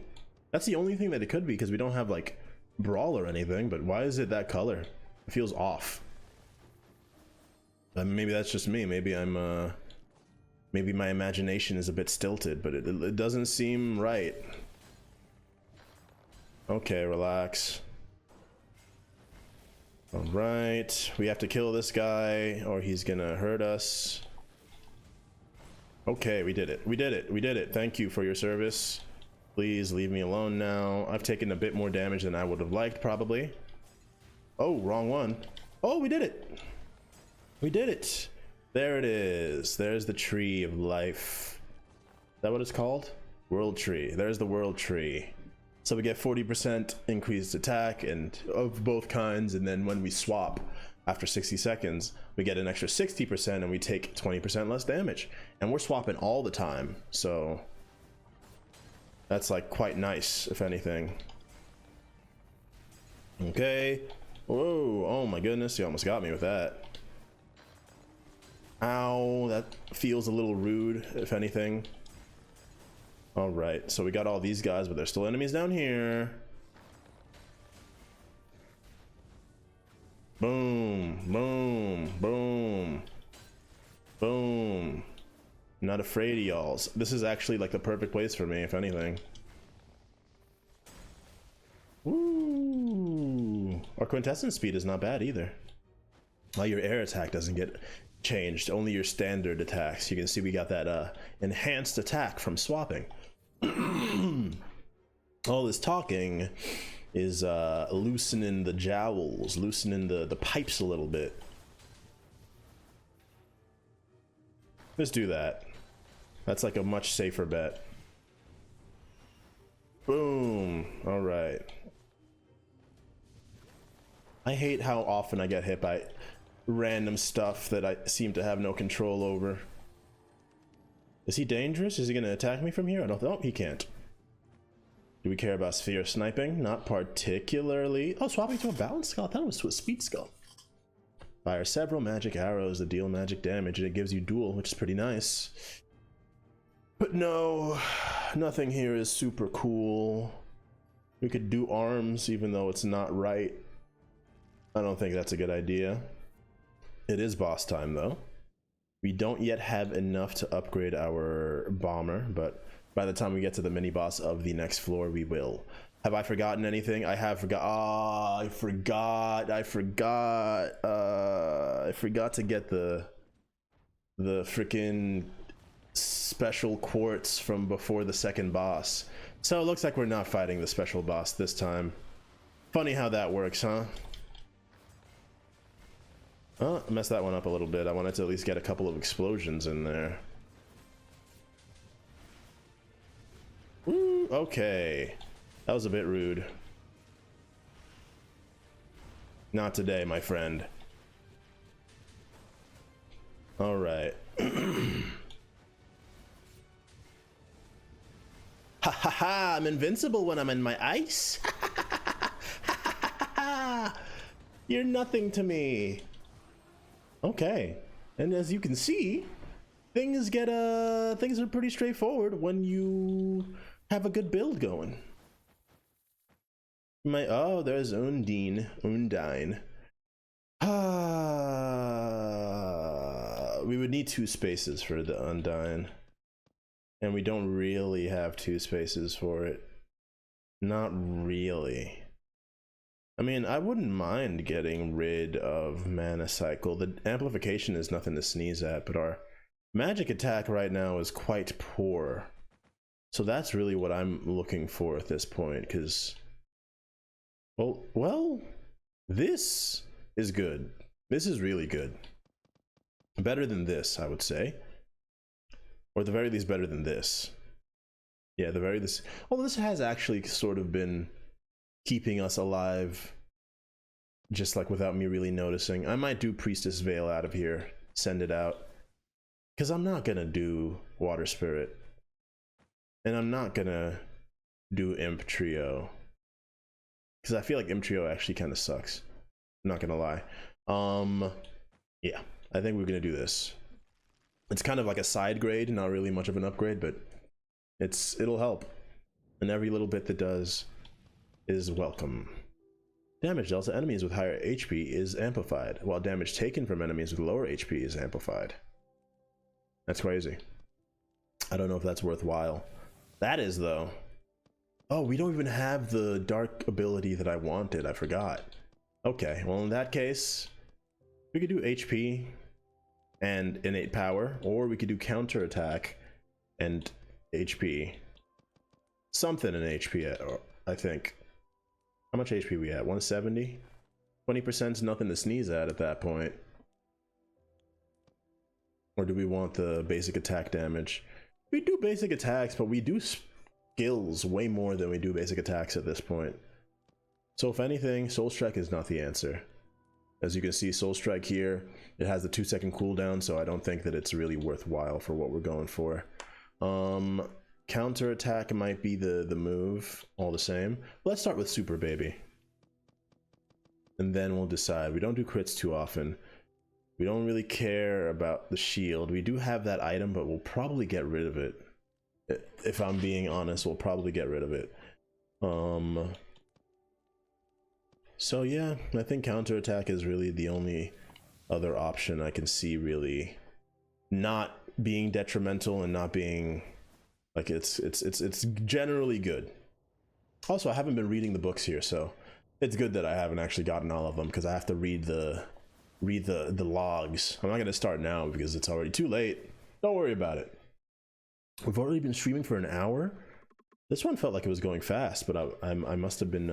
That's the only thing that it could be, because we don't have like Brawl or anything, but why is it that color? It feels off. Maybe that's just me. Maybe I'm maybe my imagination is a bit stilted, but it doesn't seem right. Okay, relax. All right, we have to kill this guy or he's gonna hurt us. Okay, we did it. We did it. We did it. Thank you for your service. Please leave me alone now. I've taken a bit more damage than I would have liked, probably. Oh, wrong one. Oh, we did it. We did it. There it is. There's the tree of life. Is that what it's called? World tree. There's the world tree. So we get 40% increased attack and of both kinds, and then when we swap after 60 seconds, we get an extra 60% and we take 20% less damage. And we're swapping all the time, so that's like quite nice, if anything. Okay. Whoa, oh my goodness, you almost got me with that. Ow, that feels a little rude, if anything. All right, so we got all these guys, but there's still enemies down here. Boom, boom, boom, boom. Not afraid of y'alls. This is actually like the perfect place for me, if anything. Woo! Our quintessence speed is not bad either. Well, your air attack doesn't get changed, only your standard attacks. You can see we got that enhanced attack from swapping. All this talking is loosening the jowls, loosening the pipes a little bit. Let's do that. That's like a much safer bet. Boom. All right. I hate how often I get hit by random stuff that I seem to have no control over. Is he dangerous? Is he going to attack me from here? I don't know. He can't. Do we care about sphere sniping? Not particularly. Oh, swapping to a balanced skull. I thought it was to a speed skull. Fire several magic arrows that deal magic damage, and it gives you dual, which is pretty nice. But no, nothing here is super cool. We could do arms, even though it's not right. I don't think that's a good idea. It is boss time, though. We don't yet have enough to upgrade our bomber, but by the time we get to the mini boss of the next floor, we will. Have I forgotten anything? I have forgot. Ah, I forgot to get the freaking special quartz from before the second boss. So it looks like we're not fighting the special boss this time. Funny how that works, huh? Oh, I messed that one up a little bit. I wanted to at least get a couple of explosions in there. Ooh, okay. That was a bit rude. Not today, my friend. All right. Ha ha ha! I'm invincible when I'm in my ice. You're nothing to me. Okay, and as you can see, things are pretty straightforward when you have a good build going. Oh, there's Undine. We would need 2 spaces for the Undine, and we don't really have 2 spaces for it. Not really. I mean, I wouldn't mind getting rid of Mana Cycle. The amplification is nothing to sneeze at, but our magic attack right now is quite poor. So that's really what I'm looking for at this point, because... Well, this is good. This is really good. Better than this, I would say. Or at the very least, better than this. Yeah, the very least... Well, this has actually sort of been keeping us alive, just like without me really noticing. I might do Priestess Veil out of here, send it out, because I'm not gonna do Water Spirit, and I'm not gonna do Imp Trio, because I feel like Imp Trio actually kind of sucks. I'm not gonna lie. Yeah, I think we're gonna do this. It's kind of like a side grade, not really much of an upgrade, but it'll help, and every little bit that does is welcome. Damage dealt to enemies with higher HP is amplified, while damage taken from enemies with lower HP is amplified. That's crazy. I don't know if that's worthwhile. That is, though. Oh, we don't even have the dark ability that I wanted. I forgot. Okay, well in that case, we could do HP and innate power, or we could do counterattack and HP. Something in HP, I think. How much HP we at? 170? 20% is nothing to sneeze at that point. Or do we want the basic attack damage? We do basic attacks, but we do skills way more than we do basic attacks at this point. So if anything, Soul Strike is not the answer. As you can see, Soul Strike here, it has the 2-second cooldown, so I don't think that it's really worthwhile for what we're going for. Counterattack might be the move, all the same. Let's start with Super Baby. And then we'll decide. We don't do crits too often. We don't really care about the shield. We do have that item, but we'll probably get rid of it. If I'm being honest, we'll probably get rid of it. So yeah, I think counterattack is really the only other option I can see really not being detrimental and not being like it's generally good. Also, I haven't been reading the books here, so it's good that I haven't actually gotten all of them, because I have to read the logs. I'm not gonna start now because it's already too late. Don't worry about it. We've already been streaming for an hour. This one felt like it was going fast, but I must have been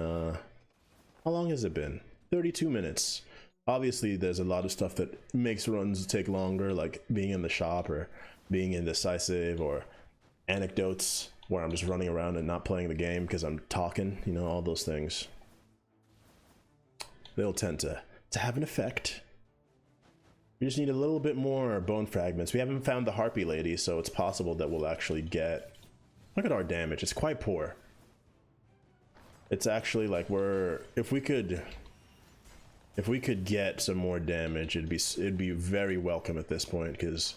how long has it been? 32 minutes. Obviously there's a lot of stuff that makes runs take longer, like being in the shop or being indecisive or anecdotes. where I'm just running around and not playing the game because I'm talking, you know, all those things. They'll tend to have an effect. We just need a little bit more bone fragments. We haven't found the harpy lady, so it's possible that we'll actually get... Look at our damage, it's quite poor. It's actually like if we could get some more damage, it'd be very welcome at this point, because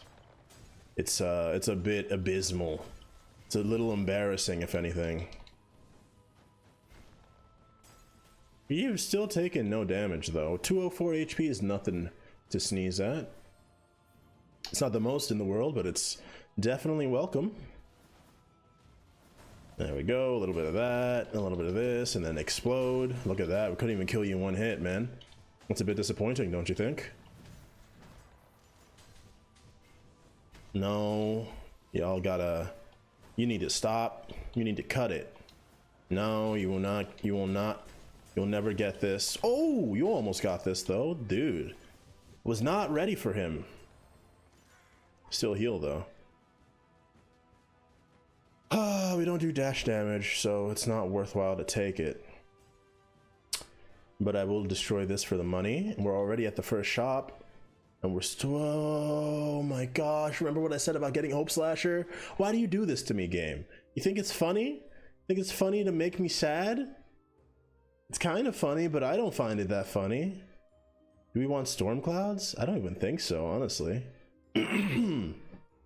it's a bit abysmal. It's a little embarrassing, if anything. You've still taken no damage though. 204 HP is nothing to sneeze at. It's not the most in the world, but it's definitely welcome. There we go, a little bit of that, a little bit of this, and then explode. Look at that, we couldn't even kill you in one hit, man. That's a bit disappointing, don't you think? No, y'all gotta... You need to stop. You need to cut it. No, you will not. You will not. You'll never get this. Oh, you almost got this though, dude. Was not ready for him. Still heal though. We don't do dash damage, so it's not worthwhile to take it. But I will destroy this for the money. We're already at the first shop. And we're still... Oh my gosh, remember what I said about getting Hope Slasher? Why do you do this to me, game? You think it's funny? Think it's funny to make me sad? It's kind of funny, but I don't find it that funny. Do we want storm clouds? I don't even think so, honestly.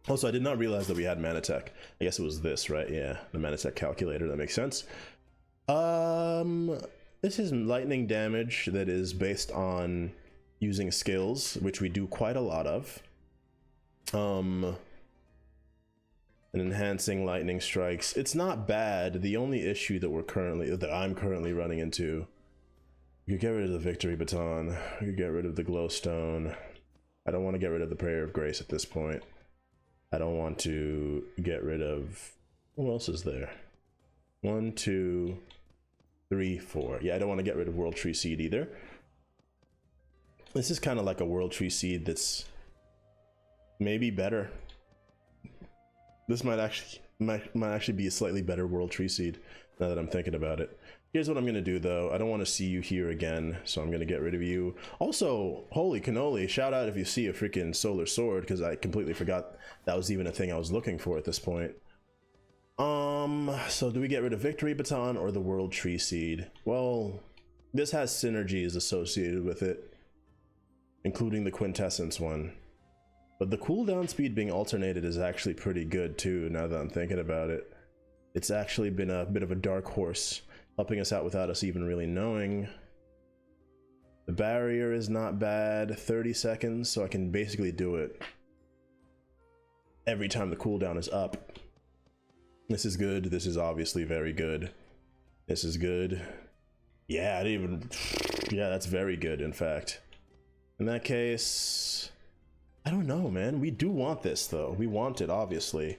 Also, I did not realize that we had mana tech. I guess it was this, right? Yeah, the mana tech calculator, that makes sense. This is lightning damage that is based on using skills, which we do quite a lot of. And enhancing lightning strikes. It's not bad. The only issue that I'm currently running into, you could get rid of the victory baton, you could get rid of the glowstone. I don't want to get rid of the prayer of grace at this point. I don't want to get rid of... What else is there? 1, 2, 3, 4. Yeah, I don't want to get rid of World Tree Seed either. This is kind of like a World Tree Seed that's maybe better. This might actually be a slightly better World Tree Seed now that I'm thinking about it. Here's what I'm gonna do though. I don't want to see you here again, so I'm gonna get rid of you. Also, holy cannoli, shout out if you see a freaking solar sword, because I completely forgot that was even a thing I was looking for at this point. So do we get rid of Victory Baton or the World Tree Seed? Well, this has synergies associated with it, including the Quintessence one. But the cooldown speed being alternated is actually pretty good too, now that I'm thinking about it. It's actually been a bit of a dark horse, helping us out without us even really knowing. The barrier is not bad, 30 seconds, so I can basically do it every time the cooldown is up. This is good, this is obviously very good. This is good. Yeah, yeah, that's very good, in fact. In that case, I don't know, man. We do want this, though. We want it, obviously.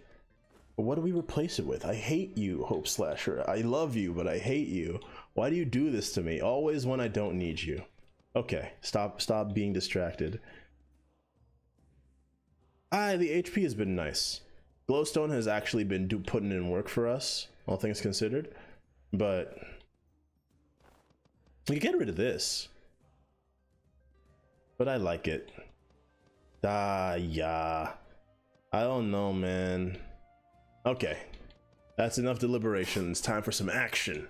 But what do we replace it with? I hate you, Hope Slasher. I love you, but I hate you. Why do you do this to me? Always when I don't need you. Okay, stop being distracted. The HP has been nice. Glowstone has actually been putting in work for us, all things considered. But we could get rid of this. But I like it. Yeah. I don't know, man. Okay. That's enough deliberation. It's time for some action.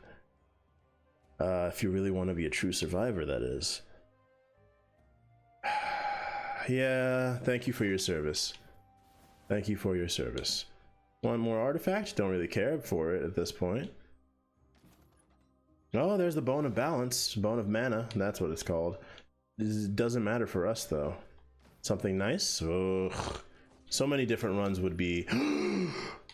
If you really want to be a true survivor, that is. Yeah, thank you for your service. Thank you for your service. One more artifact? Don't really care for it at this point. Oh, there's the Bone of Balance. Bone of Mana. That's what it's called. It doesn't matter for us, though. Something nice? Ugh. So many different runs would be...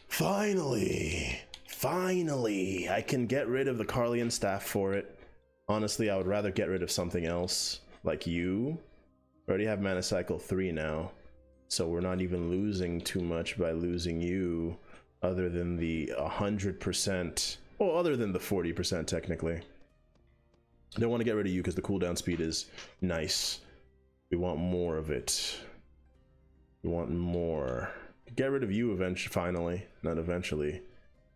Finally! Finally! I can get rid of the Carlian Staff for it. Honestly, I would rather get rid of something else. Like you. We already have Mana Cycle 3 now. So we're not even losing too much by losing you. Other than the 100%. Well, other than the 40% technically. I don't want to get rid of you because the cooldown speed is nice. We want more of it. We want more. Get rid of you eventually, finally. Not eventually.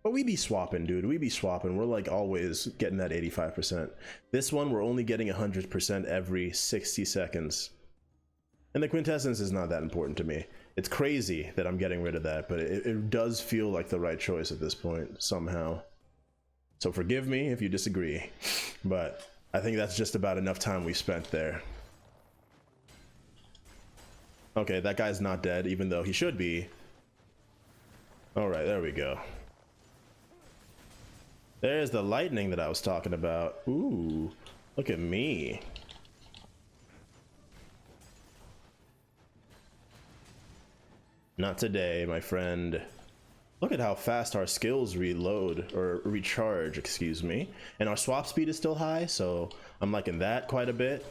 But we be swapping, dude. We be swapping. We're like always getting that 85%. This one, we're only getting 100% every 60 seconds. And the quintessence is not that important to me. It's crazy that I'm getting rid of that, but it does feel like the right choice at this point, somehow. So forgive me if you disagree, but I think that's just about enough time we spent there. Okay, that guy's not dead, even though he should be. All right, there we go. There's the lightning that I was talking about. Ooh, look at me. Not today, my friend. Look at how fast our skills reload, or recharge, excuse me. And our swap speed is still high, so I'm liking that quite a bit.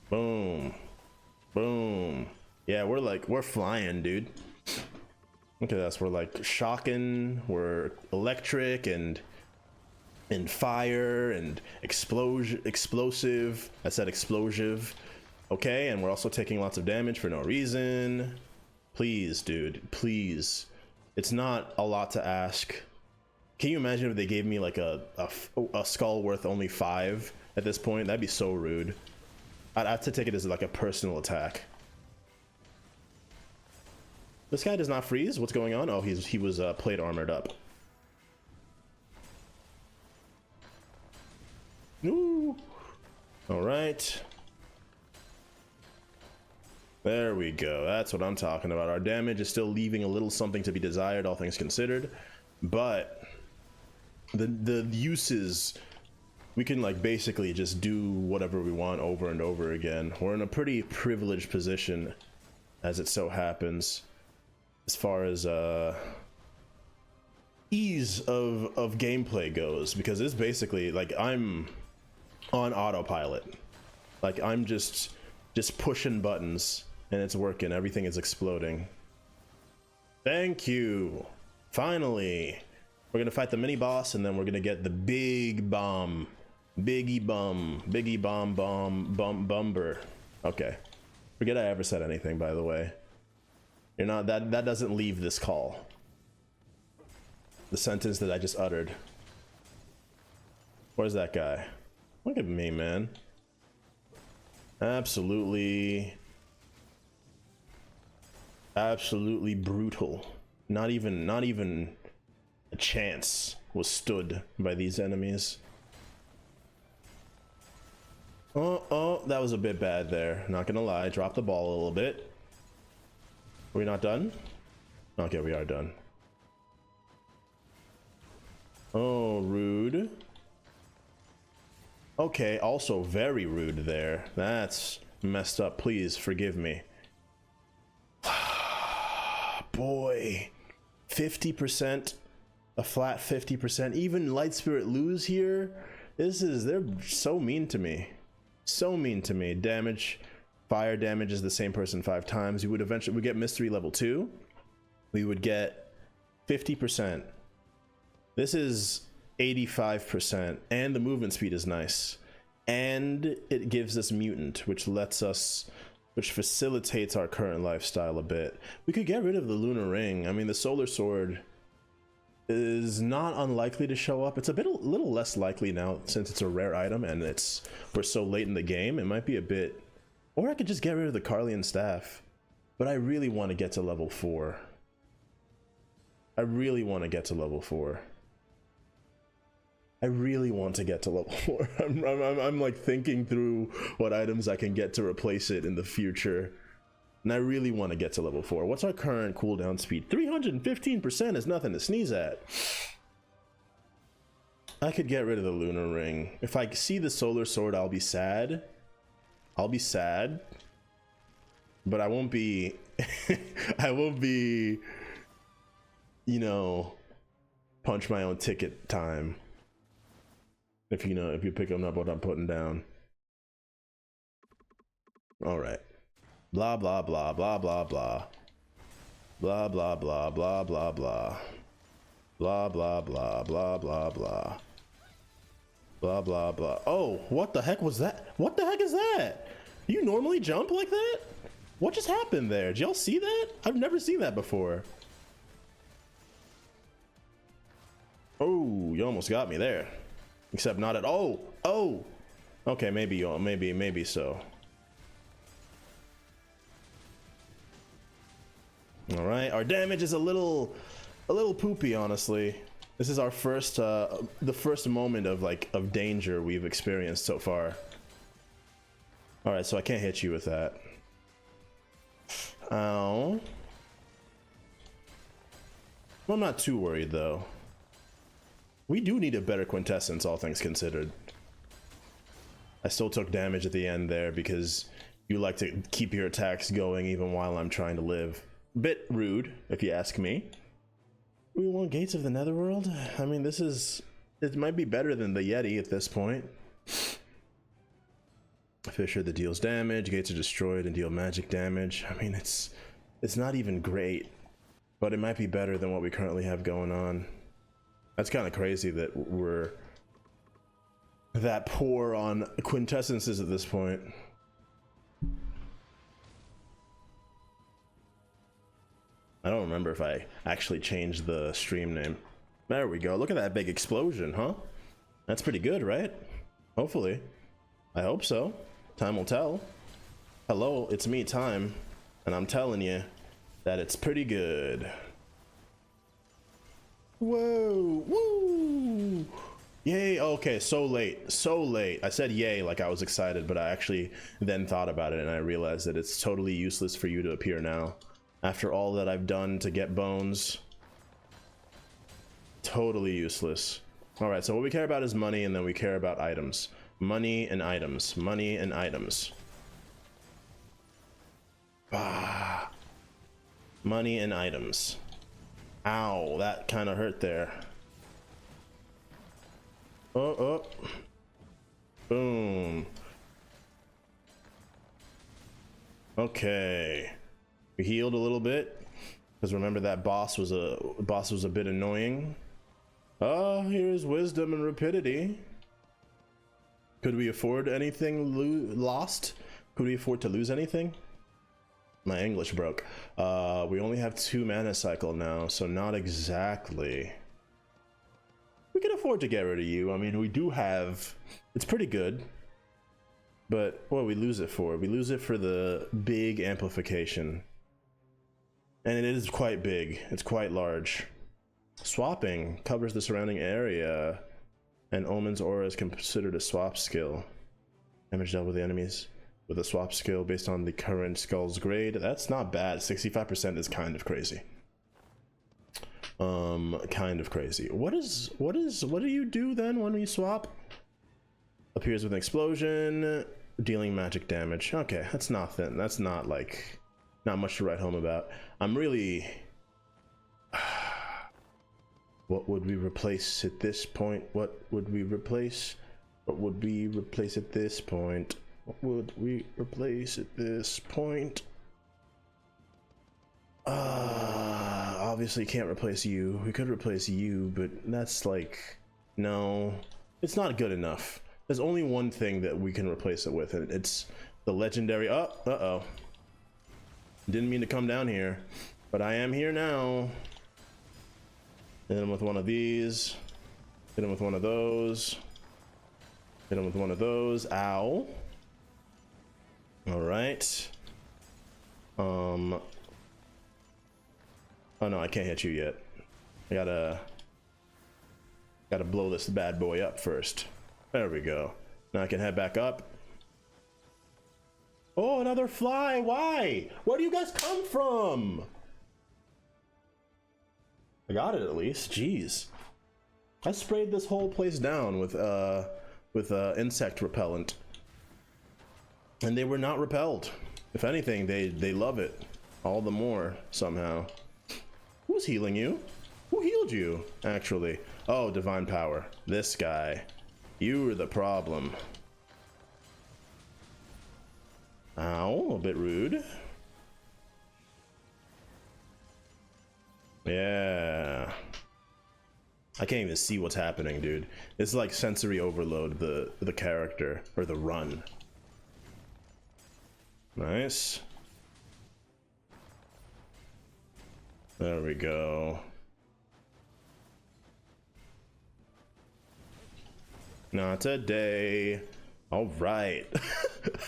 Boom. Boom. Yeah, we're flying, dude. Look at us, we're like shocking, we're electric and fire and explosive. I said explosive. Okay, and we're also taking lots of damage for no reason. Please, dude, please. It's not a lot to ask. Can you imagine if they gave me like a skull worth only 5 at this point? That'd be so rude. I'd have to take it as like a personal attack. This guy does not freeze. What's going on? Oh, he was plate armored up. Ooh. All right. There we go. That's what I'm talking about. Our damage is still leaving a little something to be desired, all things considered, but the uses, we can like basically just do whatever we want over and over again. We're in a pretty privileged position, as it so happens, as far as ease of gameplay goes, because it's basically like I'm on autopilot. Like I'm just pushing buttons and it's working. Everything is exploding. Thank you. Finally, we're gonna fight the mini boss and then we're gonna get the big bomb. Biggie bomb bumber. Okay, forget I ever said anything, by the way. You're not, that doesn't leave this call. The sentence that I just uttered. Where's that guy? Look at me, man. Absolutely brutal. Not even a chance was stood by these enemies. Oh, that was a bit bad there. Not gonna lie, dropped the ball a little bit. Are we not done? Okay, we are done. Oh, rude. Okay, also very rude there. That's messed up. Please forgive me. Boy, 50%, a flat 50%. Even Light Spirit lose here. They're so mean to me. So mean to me. Damage, fire damage is the same person 5 times. We would get mystery level 2. We would get 50%. This is 85%, and the movement speed is nice, and it gives us mutant, which facilitates our current lifestyle a bit. We could get rid of the lunar ring. I mean, the solar sword is not unlikely to show up. It's a little less likely now since it's a rare item and we're so late in the game. It might be a bit, or I could just get rid of the Carlian staff, but I really want to get to level 4. I really want to get to level 4. I'm like thinking through what items I can get to replace it in the future. And I really want to get to level 4. What's our current cooldown speed? 315% is nothing to sneeze at. I could get rid of the lunar ring. If I see the solar sword, I'll be sad. But I won't be I won't be, you know, punch my own ticket time. If you pick up what I'm putting down. All right. Blah blah blah blah blah blah. Blah blah blah blah blah blah. Blah blah blah blah blah blah. Blah blah blah. Oh, what the heck was that? What the heck is that? You normally jump like that? What just happened there? Did y'all see that? I've never seen that before. Oh, you almost got me there. Except not at all. Oh, okay, maybe so. All right, our damage is a little poopy, honestly. This is our first, the first moment of danger we've experienced so far. All right, so I can't hit you with that. Ow. Well, I'm not too worried though. We do need a better quintessence, all things considered. I still took damage at the end there because you like to keep your attacks going even while I'm trying to live. Bit rude, if you ask me. We want Gates of the Netherworld? I mean, it might be better than the Yeti at this point. Fissure that deals damage, gates are destroyed and deal magic damage. I mean, it's not even great, but it might be better than what we currently have going on. That's kind of crazy that we're that poor on quintessences at this point. I don't remember if I actually changed the stream name. There we go. Look at that big explosion, huh? That's pretty good, right? Hopefully. I hope so. Time will tell. Hello, it's me, Time, and I'm telling you that it's pretty good. Whoa, woo! Yay, okay, so late. I said yay like I was excited, but I actually then thought about it and I realized that it's totally useless for you to appear now. After all that I've done to get bones. Totally useless. Alright, so what we care about is money, and then we care about items. Money and items. Money and items. Ah. Money and items. Ow, that kind of hurt there. Oh. Boom. Okay. We healed a little bit. Because remember that boss was a bit annoying. Oh, here's wisdom and rapidity. Could we afford anything lost? Could we afford to lose anything? My English broke. We only have 2 mana cycle now, so not exactly. We can afford to get rid of you. I mean, we do have... It's pretty good. But what do we lose it for? We lose it for the big amplification. And it is quite big. It's quite large. Swapping covers the surrounding area. And Omen's Aura is considered a swap skill. Damage dealt with the enemies with a swap skill based on the current Skull's grade. That's not bad. 65% is kind of crazy. Kind of crazy. What do you do then when we swap? Appears with an explosion, dealing magic damage. Okay, that's nothing. That's not like, not much to write home about. I'm really... What would we replace at this point? What would we replace? What would we replace at this point? What would we replace at this point? Obviously can't replace you. We could replace you, but that's like, no, it's not good enough. There's only one thing that we can replace it with, and it's the legendary, uh-oh. Didn't mean to come down here, but I am here now. Hit him with one of these. Hit him with one of those. Hit him with one of those. Ow. All right. Oh no, I can't hit you yet. I gotta blow this bad boy up first. There we go. Now I can head back up. Oh, another fly. Why? Where do you guys come from? I got it at least. Jeez. I sprayed this whole place down with insect repellent. And they were not repelled. If anything, they love it all the more somehow. Who's healing you? Who healed you, actually? Oh, divine power. This guy. You were the problem. Ow, a bit rude. Yeah. I can't even see what's happening, dude. It's like sensory overload, the character, or the run. Nice. There we go. Not today. All right.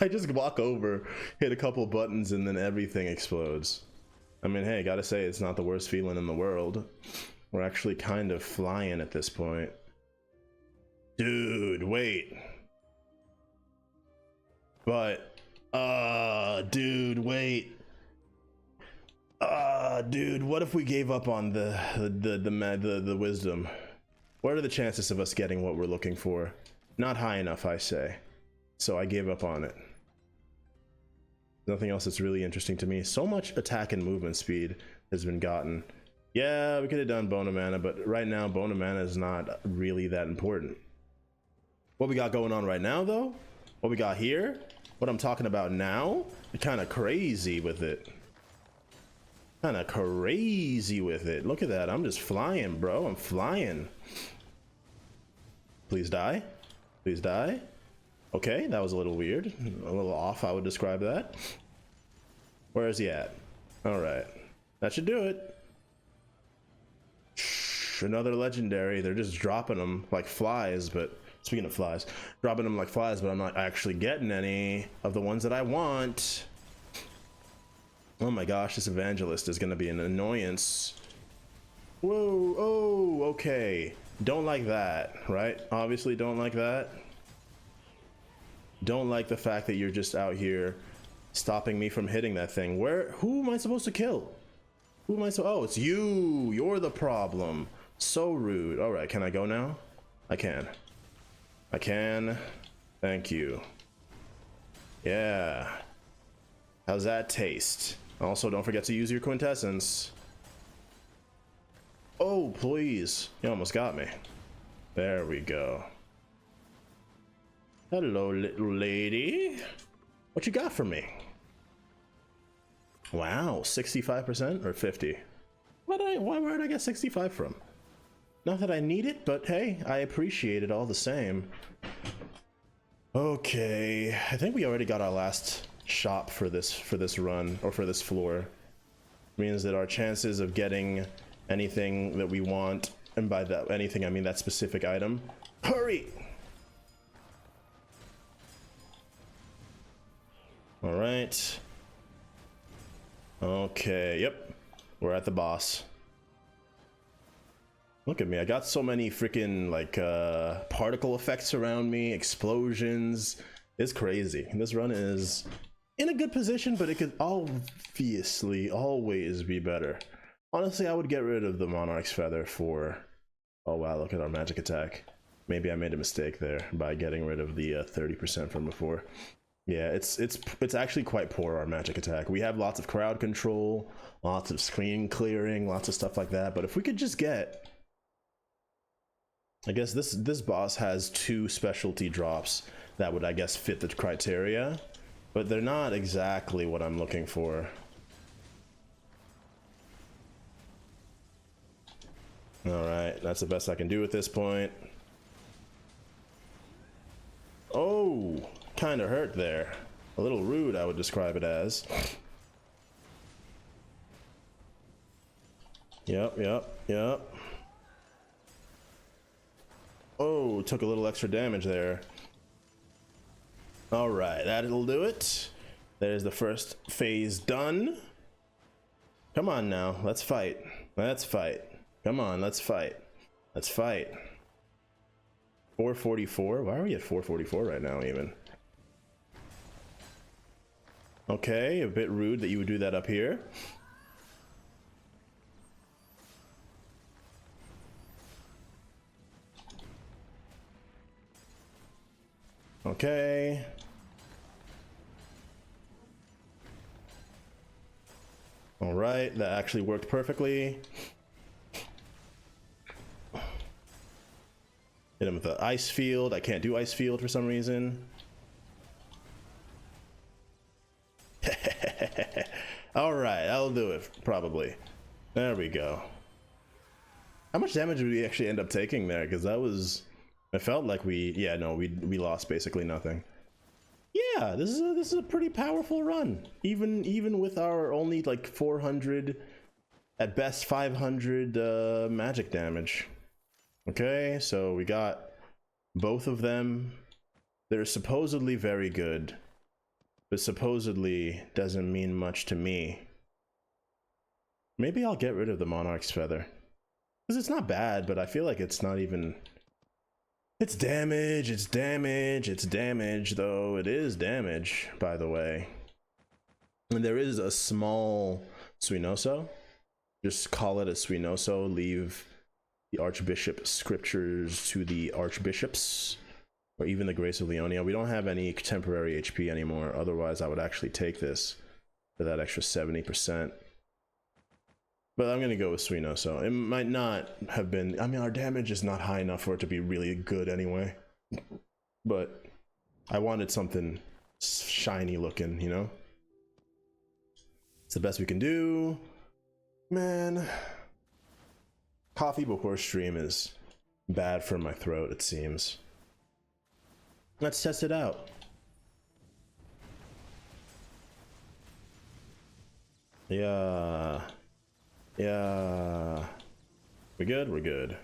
I just walk over, hit a couple buttons, and then everything explodes. I mean, hey, gotta say, it's not the worst feeling in the world. We're actually kind of flying at this point. Dude, wait. But, dude, wait. Dude, what if we gave up on the wisdom? What are the chances of us getting what we're looking for? Not high enough, I say. So I gave up on it. Nothing else that's really interesting to me. So much attack and movement speed has been gotten. Yeah, we could have done Bone of Mana, but right now Bone of Mana is not really that important. What we got going on right now, though, what we got here, what I'm talking about now, kind of crazy with it. Kind of crazy with it. Look at that. I'm just flying, bro. I'm flying. Please die. Please die. Okay, that was a little weird. A little off, I would describe that. Where is he at? All right. That should do it. Another legendary. They're just dropping them like flies, but speaking of flies, dropping them like flies, but I'm not actually getting any of the ones that I want. Oh my gosh, this evangelist is gonna be an annoyance. Whoa, oh, okay. Don't like that, right? Obviously don't like that. Don't like the fact that you're just out here stopping me from hitting that thing. Who am I supposed to kill? Who am I oh, it's you. You're the problem. So rude. All right, can I go now? I can. I can. Thank you. Yeah. How's that taste? Also, don't forget to use your quintessence. Oh, please. You almost got me. There we go. Hello, little lady. What you got for me? Wow, 65% or 50? Where did I get 65 from? Not that I need it, but hey, I appreciate it all the same. Okay, I think we already got our last shop for this run, or for this floor. Means that our chances of getting anything that we want, and by that anything I mean that specific item. Hurry! All right. Okay, yep. We're at the boss. Look at me, I got so many freaking like particle effects around me, explosions. It's crazy. This run is in a good position, but it could obviously always be better. Honestly, I would get rid of the Monarch's Feather for... Oh wow, look at our magic attack. Maybe I made a mistake there by getting rid of the 30% from before. Yeah, it's actually quite poor, our magic attack. We have lots of crowd control, lots of screen clearing, lots of stuff like that, but if we could just get... I guess this boss has 2 specialty drops that would, I guess, fit the criteria, but they're not exactly what I'm looking for. Alright, that's the best I can do at this point. Oh, kind of hurt there. A little rude, I would describe it as. Yep. Oh, took a little extra damage there. All right, that'll do it. There's the first phase done. Come on now, let's fight. Let's fight. Come on, let's fight. Let's fight. 444? Why are we at 444 right now even? Okay, a bit rude that you would do that up here. Okay. All right, that actually worked perfectly. Hit him with the ice field. I can't do ice field for some reason. All right, I'll do it probably. There we go. How much damage did we actually end up taking there? Because that was... I felt like we lost basically nothing. Yeah, this is a pretty powerful run. Even with our only like 400, at best 500 magic damage. Okay, so we got Both of them, they're supposedly very good, but supposedly doesn't mean much to me. Maybe I'll get rid of the Monarch's Feather. Because it's not bad, but I feel like it's not even... It's damage, it's damage, it's damage, though. It is damage, by the way. And there is a small Suinoso. Just call it a Suinoso. Leave the Archbishop scriptures to the Archbishops. Or even the Grace of Leonia. We don't have any temporary HP anymore. Otherwise, I would actually take this for that extra 70%. But I'm gonna go with Suinoso. It might not have been... I mean, our damage is not high enough for it to be really good anyway. But I wanted something shiny looking, you know? It's the best we can do. Man. Coffee before stream is bad for my throat, it seems. Let's test it out. Yeah. Yeah. We good? We're good.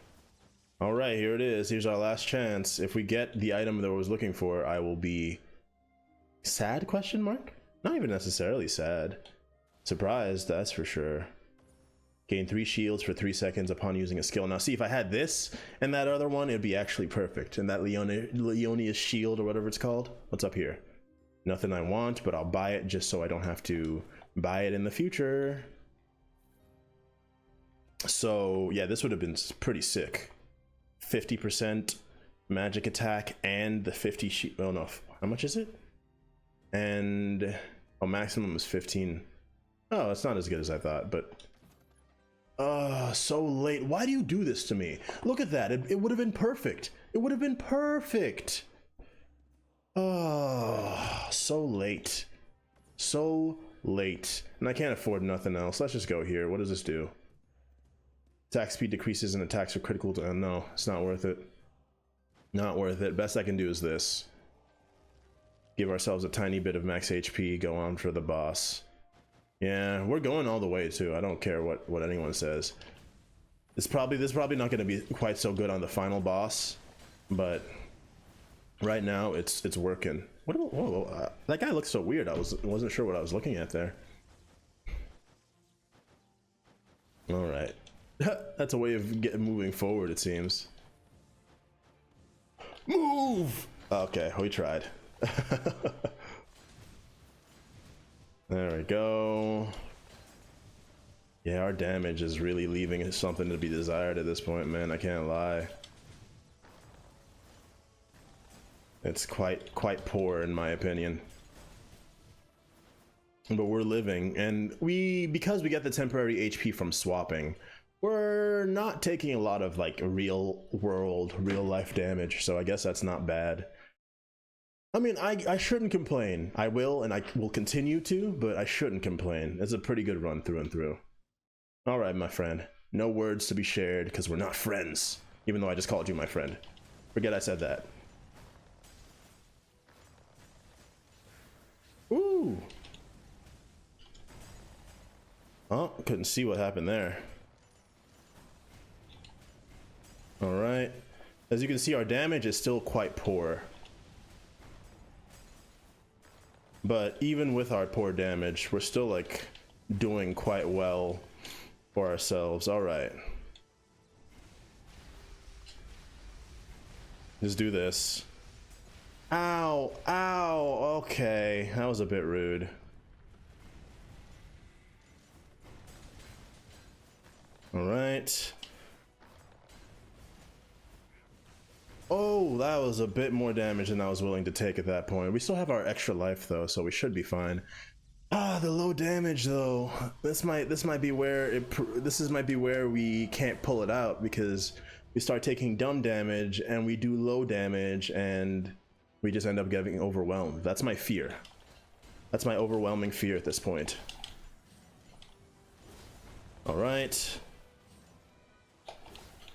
All right, here it is. Here's our last chance. If we get the item that I was looking for, I will be sad, question mark? Not even necessarily sad. Surprised, that's for sure. Gain 3 shields for 3 seconds upon using a skill. Now see, if I had this and that other one, it'd be actually perfect. And that Leonia's shield or whatever it's called. What's up here? Nothing I want, but I'll buy it just so I don't have to buy it in the future. So yeah, this would have been pretty sick. 50% magic attack and the 50 shield. Oh no, how much is it? And maximum is 15. Oh, it's not as good as I thought, but so late. Why do you do this to me? Look at that. It would have been perfect. It would have been perfect. Oh, so late. So late. And I can't afford nothing else. Let's just go here. What does this do? Attack speed decreases and attacks are critical to... no, it's not worth it. Not worth it. Best I can do is this. Give ourselves a tiny bit of max HP. Go on for the boss. Yeah, we're going all the way too. I don't care what anyone says. This is probably not going to be quite so good on the final boss, but right now it's working. What? Whoa, that guy looks so weird. I wasn't sure what I was looking at there. All right. That's a way of moving forward, it seems. Move! Okay, we tried. There we go. Yeah, our damage is really leaving something to be desired at this point, man. I can't lie. It's quite poor in my opinion. But we're living, and because we get the temporary HP from swapping, we're not taking a lot of like real life damage, so I guess that's not bad. I mean, I shouldn't complain. I will, and I will continue to, but I shouldn't complain. It's a pretty good run through and through. All right, my friend. No words to be shared because we're not friends, even though I just called you my friend. Forget I said that. Ooh. Oh, couldn't see what happened there. All right. As you can see, our damage is still quite poor. But even with our poor damage, we're still like doing quite well for ourselves. All right. Just do this. Ow, ow, okay. That was a bit rude. All right. Oh, that was a bit more damage than I was willing to take at that point. We still have our extra life though, so we should be fine. Ah, the low damage though. This might be where might be where we can't pull it out, because we start taking dumb damage and we do low damage and we just end up getting overwhelmed. That's my fear. That's my overwhelming fear at this point. All right.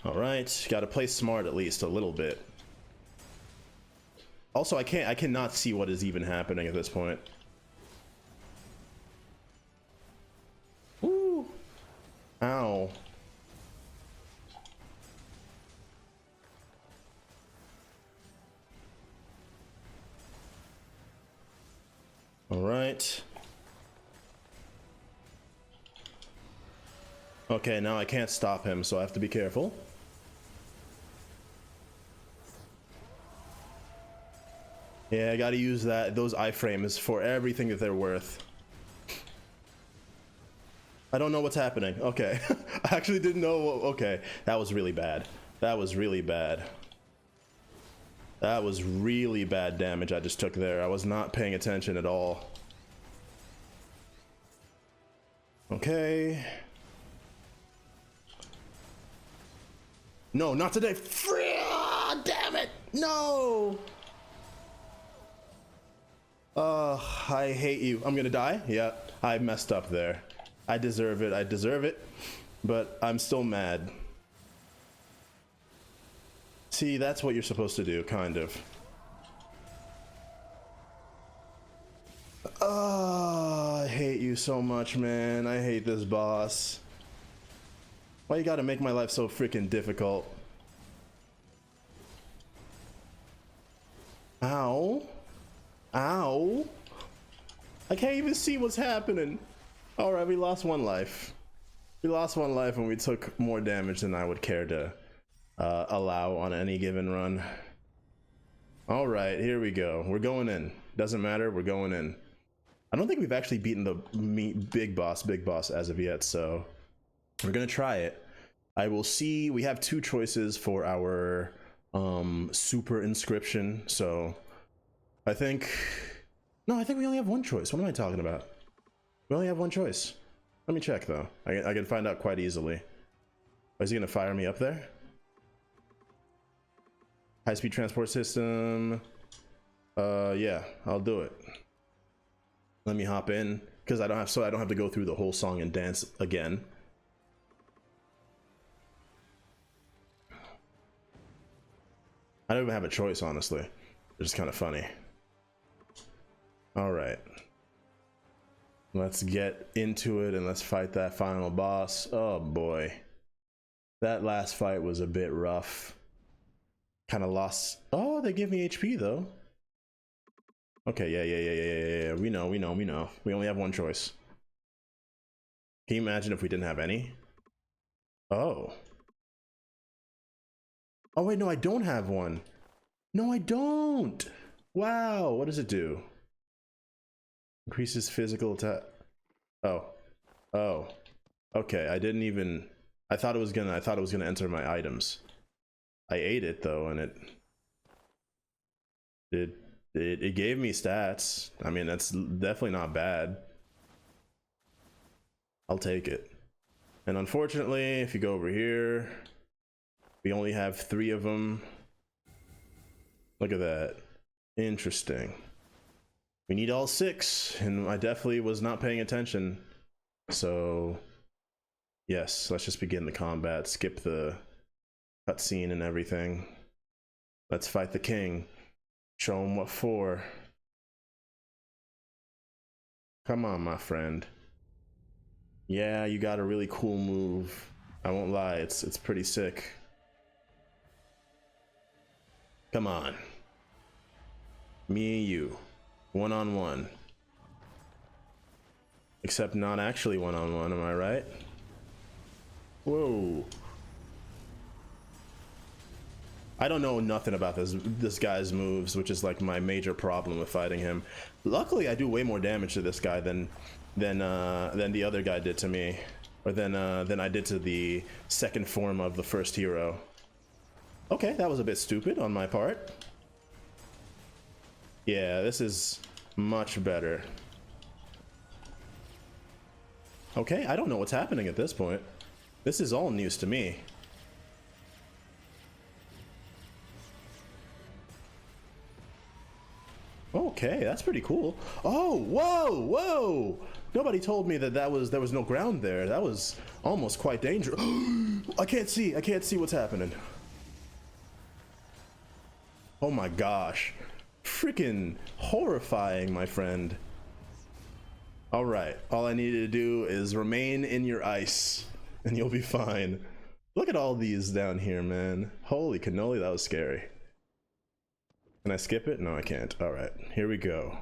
All right, gotta play smart at least a little bit. Also, I cannot see what is even happening at this point. Woo! Ow. Okay, now I can't stop him, so I have to be careful. Yeah, I gotta use those iframes for everything that they're worth. I don't know what's happening. Okay. I actually didn't know. Okay, that was really bad. That was really bad. That was really bad damage I just took there. I was not paying attention at all. Okay. No, not today. Damn it. No. I hate you. I'm gonna die. Yeah, I messed up there. I deserve it. I deserve it. But I'm still mad. See, that's what you're supposed to do, kind of. I hate you so much, man. I hate this boss. Why you gotta make my life so freaking difficult? Ow. Ow. I can't even see what's happening. Alright, we lost one life. We lost one life and we took more damage than I would care to allow on any given run. Alright, here we go. We're going in. Doesn't matter, we're going in. I don't think we've actually beaten the big boss as of yet, so we're gonna try it. I will see. We have two choices for our super inscription, so I think I think we only have one choice. What am I talking about? We only have one choice. Let me check though. I can find out quite easily. Is he gonna fire me up there? High-speed transport system. Yeah, I'll do it. Let me hop in because I don't have to go through the whole song and dance again. I don't even have a choice, honestly. It's just kind of funny. All right. Let's get into it and let's fight that final boss. Oh boy. That last fight was a bit rough. Kind of lost. Oh, they give me HP though. Okay, yeah. We know. We only have one choice. Can you imagine if we didn't have any? Oh. Oh wait, no, I don't have one. No, I don't. Wow, what does it do? Increases physical attack. Oh. Okay, I didn't even. I thought it was gonna enter my items. I ate it though, and it gave me stats. I mean, that's definitely not bad. I'll take it. And unfortunately, if you go over here, we only have 3 of them. Look at that. Interesting. We need all 6, and I definitely was not paying attention. So, yes, let's just begin the combat. Skip the cutscene and everything. Let's fight the king. Show him what for. Come on, my friend. Yeah, you got a really cool move. I won't lie, it's pretty sick. Come on. Me and you. One-on-one. Except not actually one-on-one, am I right? Whoa. I don't know nothing about this guy's moves, which is like my major problem with fighting him. Luckily, I do way more damage to this guy than the other guy did to me, or than I did to the second form of the first hero. Okay, that was a bit stupid on my part. Yeah, this is much better. Okay, I don't know what's happening at this point. This is all news to me. Okay, that's pretty cool. Oh, whoa! Nobody told me that there was no ground there. That was almost quite dangerous. I can't see what's happening. Oh my gosh. Freaking horrifying, my friend. All right, all I needed to do is remain in your ice and you'll be fine. Look at all these down here, man. Holy cannoli, that was scary. Can I skip it? No, I can't. All right, here we go.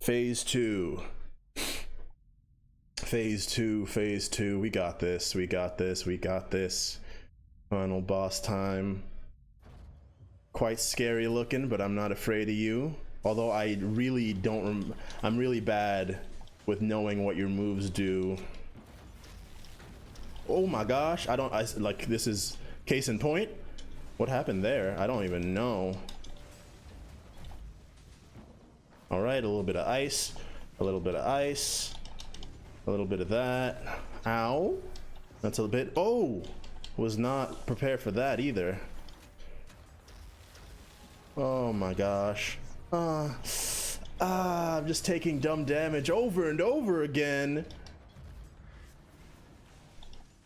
Phase 2. Phase two, we got this, we got this, we got this. Final boss time. Quite scary looking, but I'm not afraid of you. Although I really don't, I'm really bad with knowing what your moves do. Oh my gosh, like this is case in point. What happened there? I don't even know. All right, a little bit of ice, a little bit of ice, a little bit of that. Ow. That's a bit, oh, was not prepared for that either. Oh my gosh. I'm just taking dumb damage over and over again.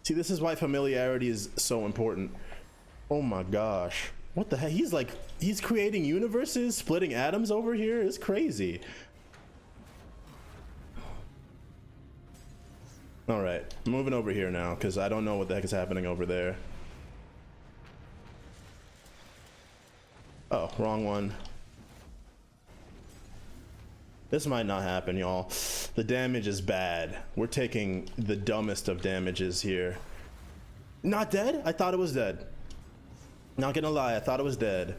See, this is why familiarity is so important. Oh my gosh. What the heck? He's creating universes, splitting atoms over here. It's crazy. All right, moving over here now because I don't know what the heck is happening over there. Oh, wrong one. This might not happen, y'all. The damage is bad. We're taking the dumbest of damages here. Not dead? I thought it was dead. Not gonna lie, I thought it was dead.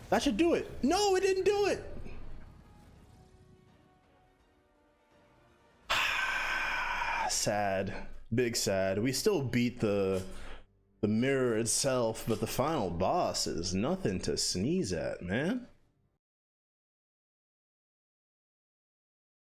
That should do it. No, it didn't do it. Sad. Big sad. We still beat the mirror itself, but the final boss is nothing to sneeze at, man.